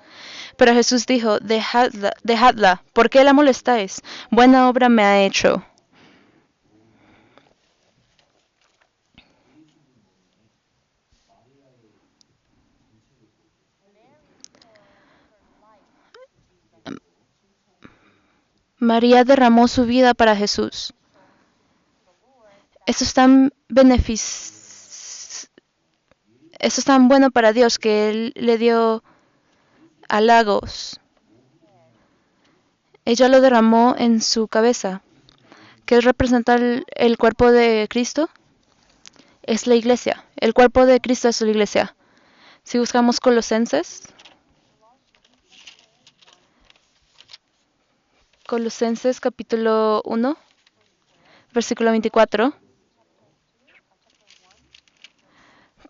Pero Jesús dijo, dejadla, dejadla, ¿por qué la molestáis? Buena obra me ha hecho. María derramó su vida para Jesús. Esto es tan Esto es tan bueno para Dios que Él le dio halagos. Ella lo derramó en su cabeza. ¿Qué representa el cuerpo de Cristo? Es la iglesia. El cuerpo de Cristo es la iglesia. Si buscamos Colosenses capítulo 1, versículo 24.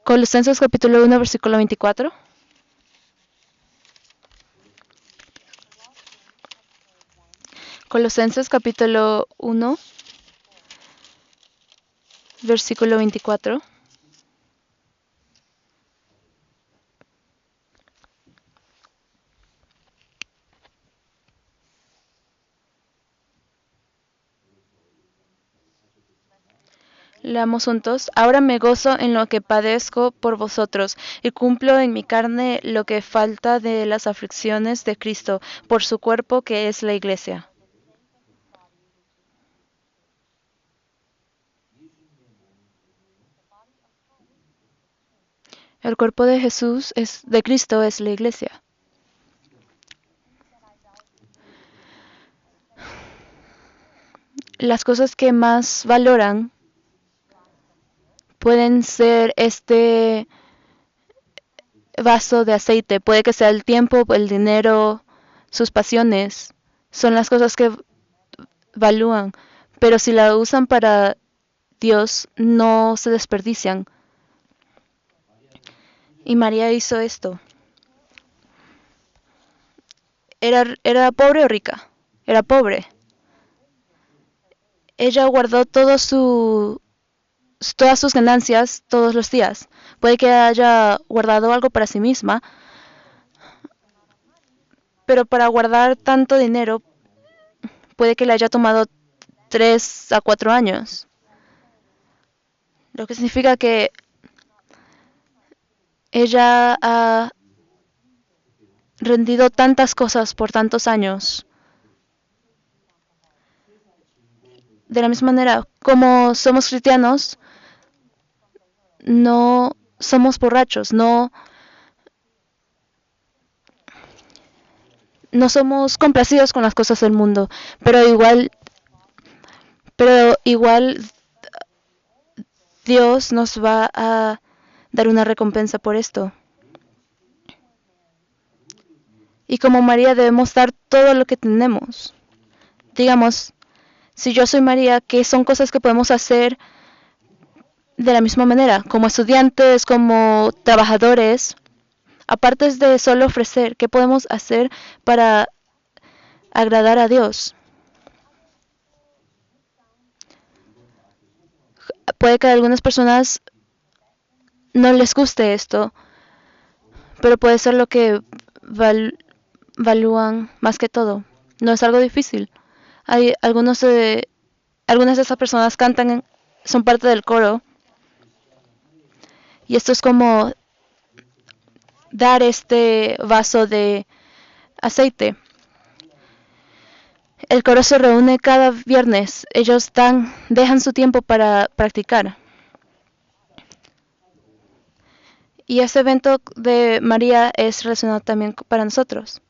Colosenses capítulo 1, versículo 24. Colosenses capítulo 1, versículo 24. Leamos juntos. Ahora me gozo en lo que padezco por vosotros y cumplo en mi carne lo que falta de las aflicciones de Cristo por su cuerpo que es la iglesia. El cuerpo de de Cristo es la iglesia. las cosas que más valoran pueden ser este vaso de aceite. Puede que sea el tiempo, el dinero, sus pasiones. Son las cosas que valúan. Pero si la usan para Dios, no se desperdician. Y María hizo esto. ¿Era pobre o rica? Era pobre. Ella guardó todas sus ganancias todos los días. Puede que haya guardado algo para sí misma, pero para guardar tanto dinero puede que le haya tomado 3 a 4 años. Lo que significa que ella ha rendido tantas cosas por tantos años. De la misma manera, como somos cristianos, no somos borrachos, no somos complacidos con las cosas del mundo, pero igual Dios nos va a dar una recompensa por esto. Y como María debemos dar todo lo que tenemos. Digamos, si yo soy María, ¿qué son cosas que podemos hacer de la misma manera? Como estudiantes, como trabajadores, aparte de solo ofrecer, ¿qué podemos hacer para agradar a Dios? Puede que a algunas personas no les guste esto, pero puede ser lo que valúan más que todo. No es algo difícil. Hay algunas de esas personas cantan, son parte del coro, y esto es como dar este vaso de aceite. El coro se reúne cada viernes. Ellos dejan su tiempo para practicar. Y ese evento de María es relacionado también para nosotros.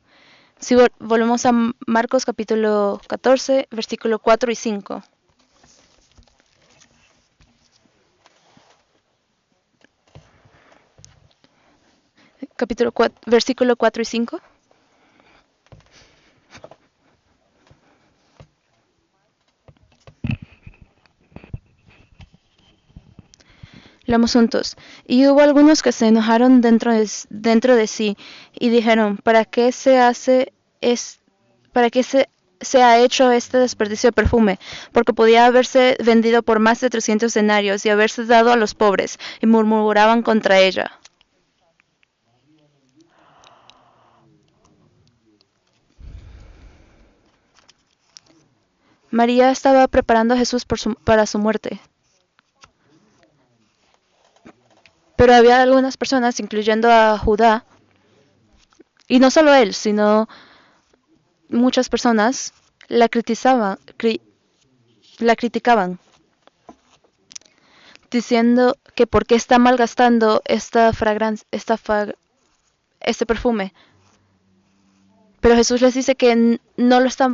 Si volvemos a Marcos capítulo 14, versículo 4 y 5. Capítulo 4, versículo 4 y 5. Leamos juntos. Y hubo algunos que se enojaron dentro de sí y dijeron, ¿para qué se ha hecho este desperdicio de perfume? Porque podía haberse vendido por más de 300 denarios y haberse dado a los pobres, y murmuraban contra ella. María estaba preparando a Jesús para su muerte. Pero había algunas personas, incluyendo a Judá, y no solo él, sino muchas personas, la criticaban, diciendo que por qué está malgastando este perfume. Pero Jesús les dice que no lo está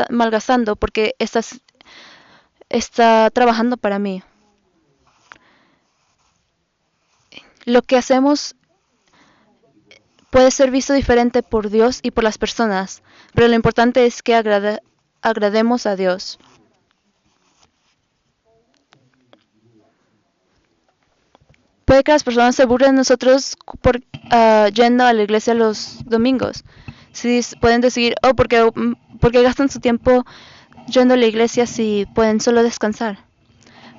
malgastando porque está trabajando para mí. Lo que hacemos puede ser visto diferente por Dios y por las personas, pero lo importante es que agrademos a Dios. Puede que las personas se burlen de nosotros por yendo a la iglesia los domingos. Si pueden decir, porque gastan su tiempo yendo a la iglesia si pueden solo descansar.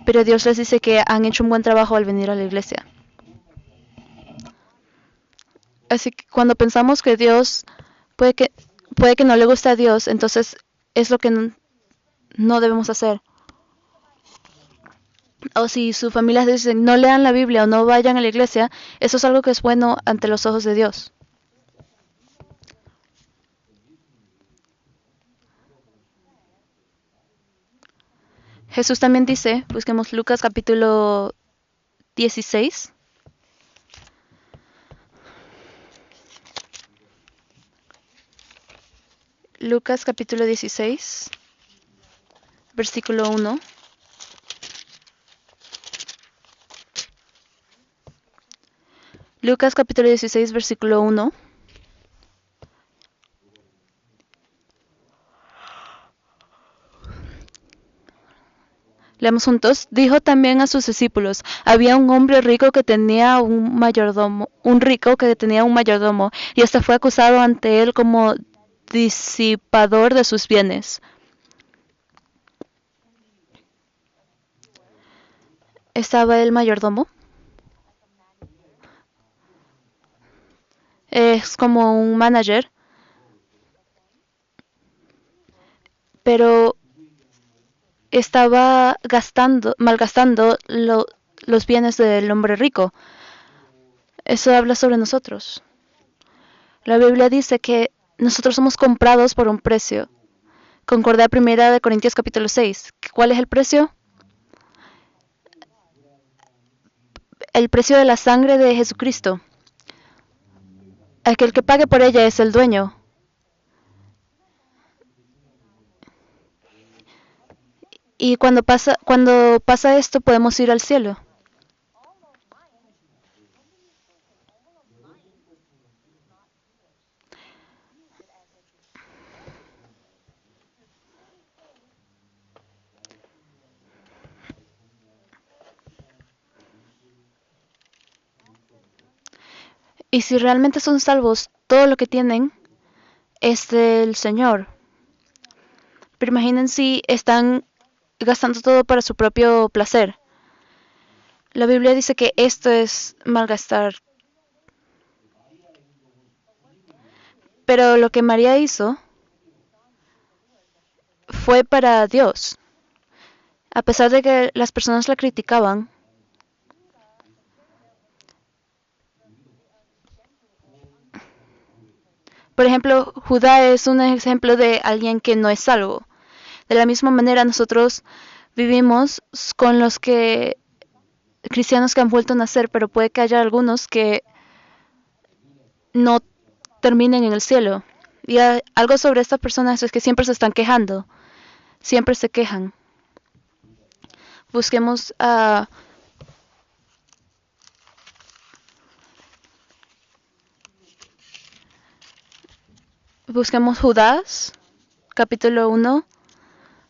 Pero Dios les dice que han hecho un buen trabajo al venir a la iglesia. Así que cuando pensamos que Dios puede que, puede que no le guste a Dios, entonces es lo que no debemos hacer. O si su familia dice no lean la Biblia o no vayan a la iglesia, eso es algo que es bueno ante los ojos de Dios. Jesús también dice, busquemos Lucas capítulo 16. Lucas capítulo 16, versículo 1. Lucas capítulo 16, versículo 1. Leemos juntos. Dijo también a sus discípulos: había un hombre rico que tenía un mayordomo, y este fue acusado ante él como disipador de sus bienes. Estaba el mayordomo. Es como un manager, pero estaba malgastando los bienes del hombre rico. Eso habla sobre nosotros. La Biblia dice que nosotros somos comprados por un precio. Concordé a 1 Corintios capítulo 6. ¿Cuál es el precio? El precio de la sangre de Jesucristo. Aquel que pague por ella es el dueño. Y cuando pasa esto podemos ir al cielo. Y si realmente son salvos, todo lo que tienen es del Señor. Pero imaginen si están gastando todo para su propio placer. La Biblia dice que esto es malgastar. Pero lo que María hizo fue para Dios. A pesar de que las personas la criticaban, por ejemplo, Judá es un ejemplo de alguien que no es salvo. De la misma manera, nosotros vivimos con los cristianos que han vuelto a nacer, pero puede que haya algunos que no terminen en el cielo. Y algo sobre estas personas es que siempre se están quejando, siempre se quejan. Busquemos Judas, capítulo 1,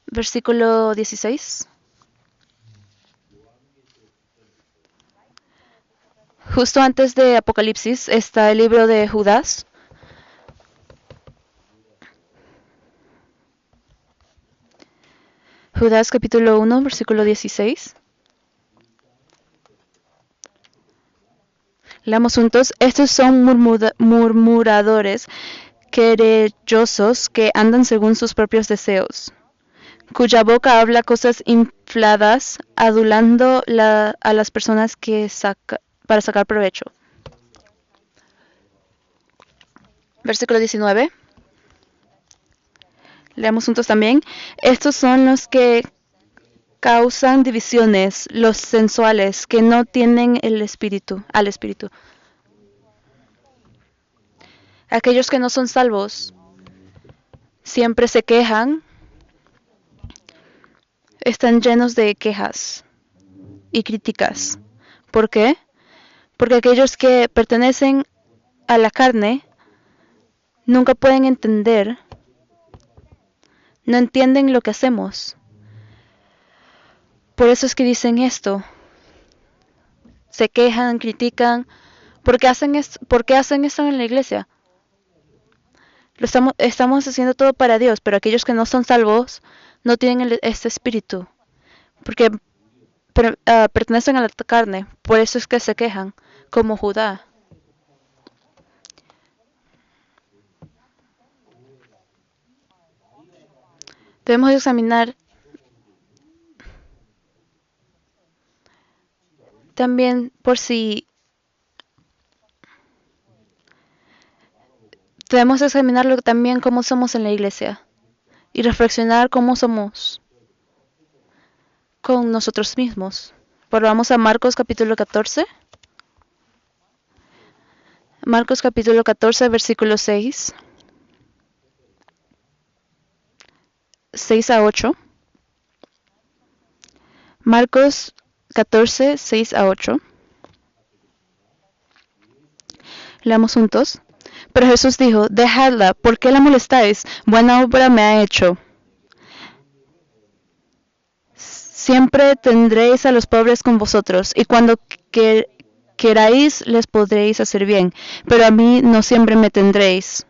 versículo 16. Justo antes de Apocalipsis está el libro de Judas. Judas capítulo 1, versículo 16. Leamos juntos. Estos son murmuradores, querellosos, que andan según sus propios deseos, cuya boca habla cosas infladas, adulando a las personas para sacar provecho. Versículo 19. Leamos juntos también. Estos son los que causan divisiones, los sensuales, que no tienen al espíritu. Aquellos que no son salvos siempre se quejan, están llenos de quejas y críticas. ¿Por qué? Porque aquellos que pertenecen a la carne nunca pueden entender, no entienden lo que hacemos. Por eso es que dicen esto. Se quejan, critican. ¿Por qué hacen esto en la iglesia? Estamos haciendo todo para Dios, pero aquellos que no son salvos no tienen este espíritu, porque pertenecen a la carne. Por eso es que se quejan, como Judá. Debemos examinar también por si debemos examinarlo también cómo somos en la iglesia y reflexionar cómo somos con nosotros mismos. Volvamos a Marcos capítulo 14. Marcos capítulo 14, versículo 6. 6 a 8. Marcos 14, 6 a 8. Leamos juntos. Pero Jesús dijo, dejadla, ¿por qué la molestáis? Buena obra me ha hecho. Siempre tendréis a los pobres con vosotros, y cuando queráis les podréis hacer bien, pero a mí no siempre me tendréis.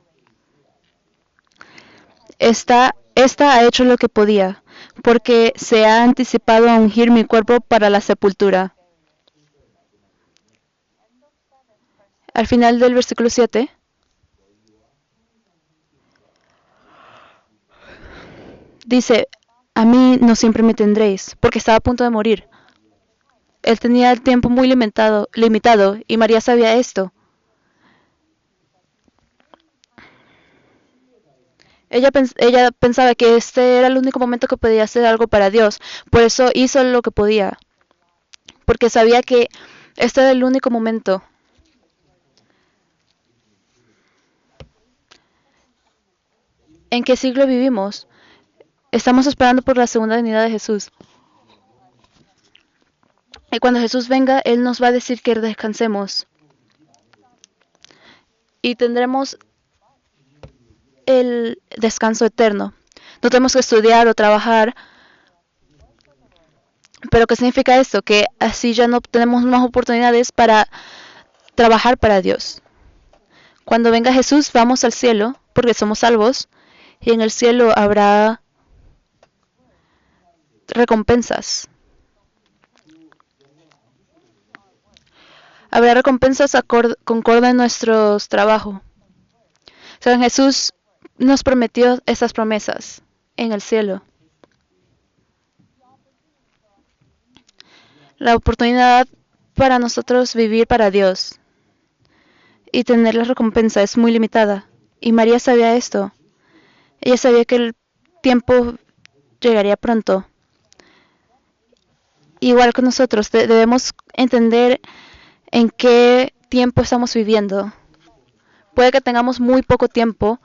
Esta ha hecho lo que podía, porque se ha anticipado a ungir mi cuerpo para la sepultura. Al final del versículo 7, dice, a mí no siempre me tendréis, porque estaba a punto de morir. Él tenía el tiempo muy limitado, y María sabía esto. Ella pensaba que este era el único momento que podía hacer algo para Dios, por eso hizo lo que podía, porque sabía que este era el único momento. ¿En qué siglo vivimos? Estamos esperando por la segunda venida de Jesús. Y cuando Jesús venga, Él nos va a decir que descansemos. Y tendremos el descanso eterno. No tenemos que estudiar o trabajar. Pero ¿qué significa esto? Que así ya no tenemos más oportunidades para trabajar para Dios. Cuando venga Jesús, vamos al cielo, porque somos salvos. Y en el cielo habrá recompensas. Habrá recompensas concorde a nuestro trabajo. Saben, Jesús nos prometió esas promesas en el cielo. La oportunidad para nosotros vivir para Dios y tener la recompensa es muy limitada. Y María sabía esto. Ella sabía que el tiempo llegaría pronto. Igual que nosotros, debemos entender en qué tiempo estamos viviendo. Puede que tengamos muy poco tiempo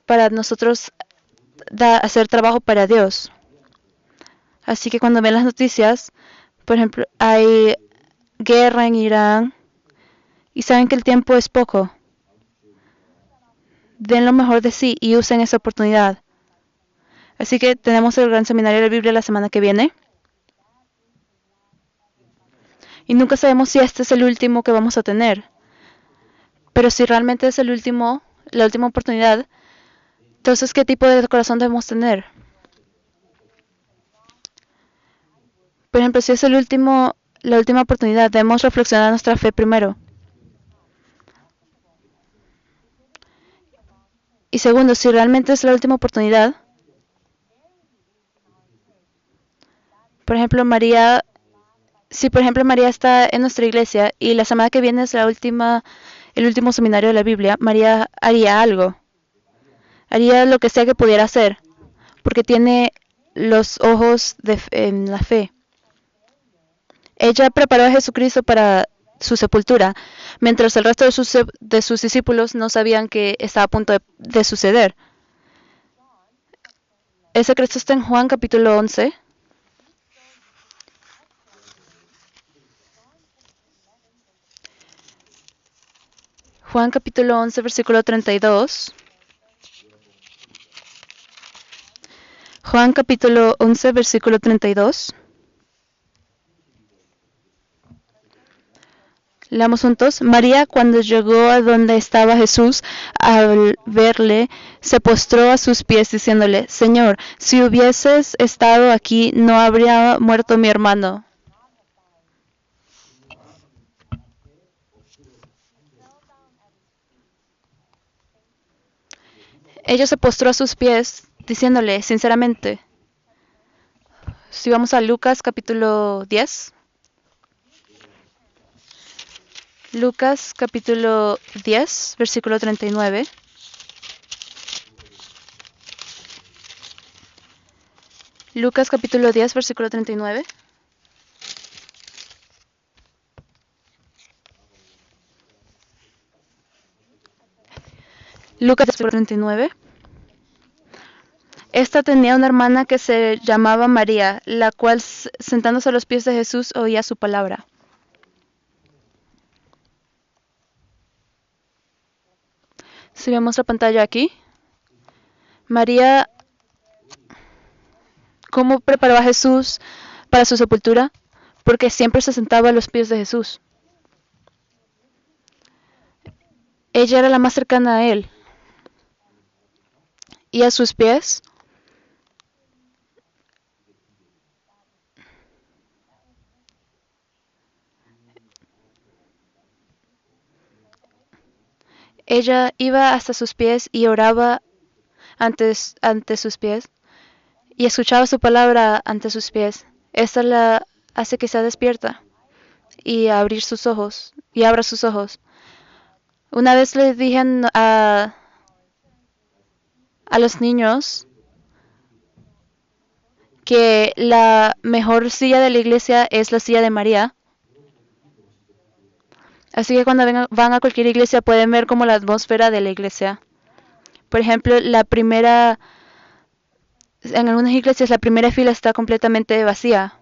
para nosotros hacer trabajo para Dios. Así que cuando ven las noticias, por ejemplo, hay guerra en Irán y saben que el tiempo es poco. Den lo mejor de sí y usen esa oportunidad. Así que tenemos el gran seminario de la Biblia la semana que viene. Y nunca sabemos si este es el último que vamos a tener. Pero si realmente es la última oportunidad, entonces ¿qué tipo de corazón debemos tener? Por ejemplo, si es la última oportunidad, debemos reflexionar nuestra fe primero. Y segundo, si realmente es la última oportunidad, si por ejemplo María está en nuestra iglesia y la semana que viene es el último seminario de la Biblia, María haría algo. Haría lo que sea que pudiera hacer, porque tiene los ojos en la fe. Ella preparó a Jesucristo para su sepultura, mientras el resto de sus discípulos no sabían que estaba a punto de suceder. El secreto está en Juan capítulo 11. Juan capítulo 11, versículo 32. Juan capítulo 11, versículo 32. Leamos juntos. María, cuando llegó a donde estaba Jesús, al verle, se postró a sus pies diciéndole, Señor, si hubieses estado aquí, no habría muerto mi hermano. Ella se postró a sus pies diciéndole, sinceramente. Si vamos a Lucas capítulo 10. Lucas capítulo 10, versículo 39. Lucas capítulo 10, versículo 39. Lucas versículo 39. Esta tenía una hermana que se llamaba María, la cual sentándose a los pies de Jesús oía su palabra. Si vemos la pantalla aquí, María, ¿cómo preparó a Jesús para su sepultura? Porque siempre se sentaba a los pies de Jesús. Ella era la más cercana a él. Y a sus pies, ella iba hasta sus pies y oraba ante sus pies y escuchaba su palabra ante sus pies. Esta la hace que se despierta y abrir sus ojos y abra sus ojos. Una vez le dije a los niños que la mejor silla de la iglesia es la silla de María. Así que cuando van a cualquier iglesia pueden ver como la atmósfera de la iglesia. Por ejemplo, en algunas iglesias la primera fila está completamente vacía,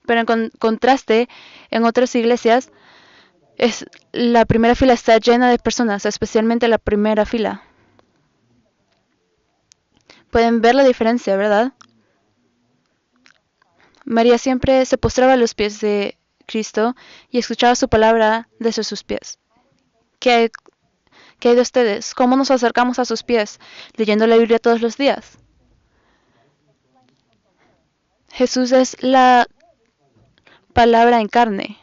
pero en contraste, en otras iglesias la primera fila está llena de personas, especialmente la primera fila. Pueden ver la diferencia, ¿verdad? María siempre se postraba a los pies de Cristo y escuchaba su palabra desde sus pies. ¿Qué hay de ustedes? ¿Cómo nos acercamos a sus pies? ¿Leyendo la Biblia todos los días? Jesús es la palabra en carne.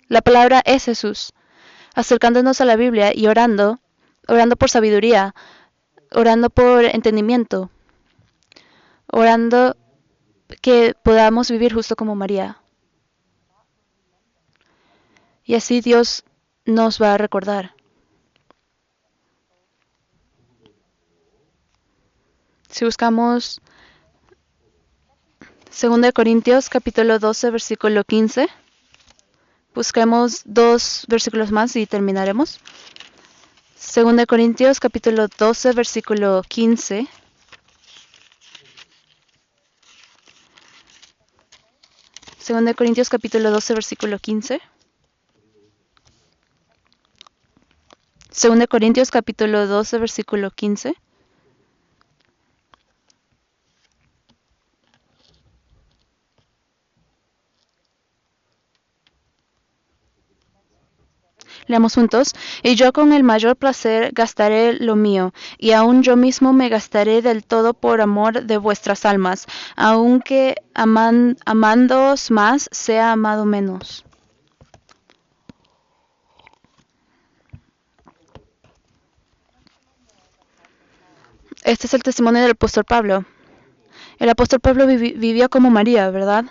La palabra es Jesús. Acercándonos a la Biblia y orando por sabiduría, orando por entendimiento, orando que podamos vivir justo como María. Y así Dios nos va a recordar. Si buscamos 2 Corintios capítulo 12 versículo 15, busquemos 2 versículos más y terminaremos. 2 Corintios capítulo 12 versículo 15. Segunda de Corintios capítulo 12 versículo 15. Segunda de Corintios capítulo 12 versículo 15. Leamos juntos. Y yo con el mayor placer gastaré lo mío, y aun yo mismo me gastaré del todo por amor de vuestras almas, aunque amándoos más, sea amado menos. Este es el testimonio del apóstol Pablo. El apóstol Pablo vivió como María, ¿verdad?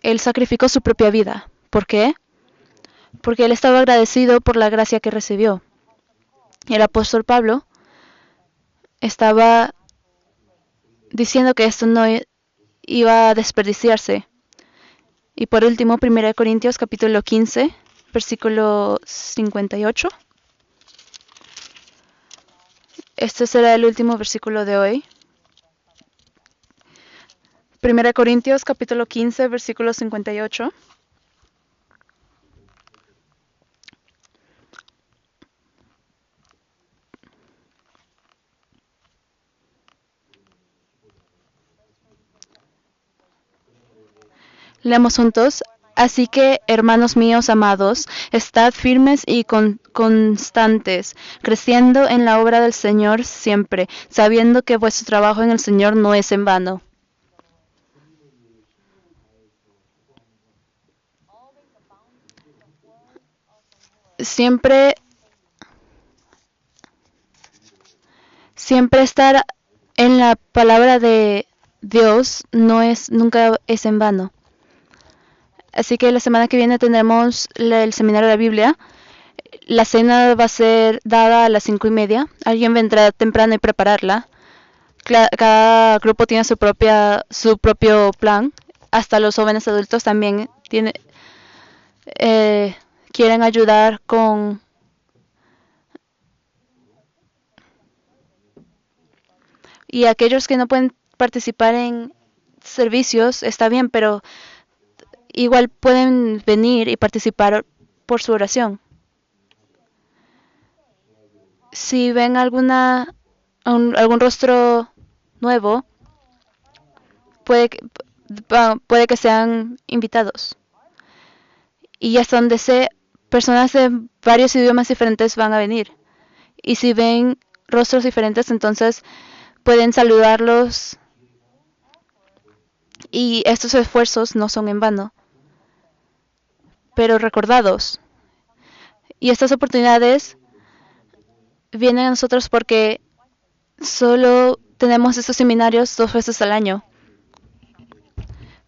Él sacrificó su propia vida. ¿Por qué? Porque él estaba agradecido por la gracia que recibió. El apóstol Pablo estaba diciendo que esto no iba a desperdiciarse. Y por último, 1 Corintios capítulo 15, versículo 58. Este será el último versículo de hoy. 1 Corintios capítulo 15, versículo 58. Leamos juntos. Así que, hermanos míos amados, estad firmes y constantes, creciendo en la obra del Señor siempre, sabiendo que vuestro trabajo en el Señor no es en vano. Siempre estar en la palabra de Dios nunca es en vano. Así que la semana que viene tendremos el seminario de la Biblia. La cena va a ser dada a las 5:30. Alguien vendrá temprano y prepararla. Cada grupo tiene su propio plan. Hasta los jóvenes adultos también quieren ayudar con Y aquellos que no pueden participar en servicios está bien, pero igual pueden venir y participar por su oración. Si ven algún rostro nuevo, puede que, puede que sean invitados. Y hasta donde sé, personas de varios idiomas diferentes van a venir. Y si ven rostros diferentes, entonces pueden saludarlos. Y estos esfuerzos no son en vano, pero recordados. Y estas oportunidades vienen a nosotros porque solo tenemos estos seminarios 2 veces al año.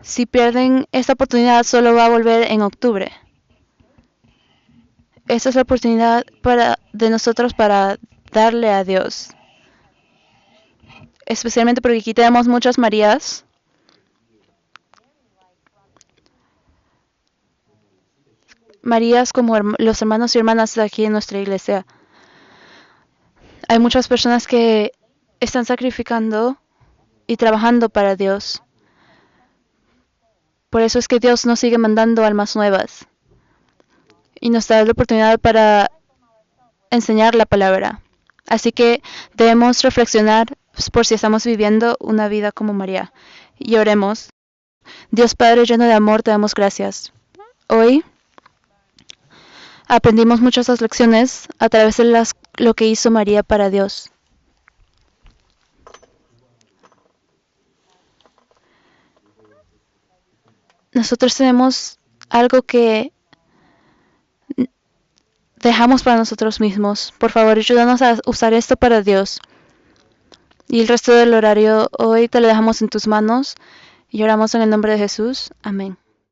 Si pierden esta oportunidad, solo va a volver en octubre. Esta es la oportunidad de nosotros para darle a Dios. Especialmente porque aquí tenemos muchas Marías. Marías como los hermanos y hermanas aquí en nuestra iglesia. Hay muchas personas que están sacrificando y trabajando para Dios. Por eso es que Dios nos sigue mandando almas nuevas y nos da la oportunidad para enseñar la palabra. Así que debemos reflexionar por si estamos viviendo una vida como María. Y oremos. Dios Padre lleno de amor, te damos gracias. Hoy aprendimos muchas lecciones a través de lo que hizo María para Dios. Nosotros tenemos algo que dejamos para nosotros mismos. Por favor, ayúdanos a usar esto para Dios. Y el resto del horario hoy te lo dejamos en tus manos y oramos en el nombre de Jesús. Amén.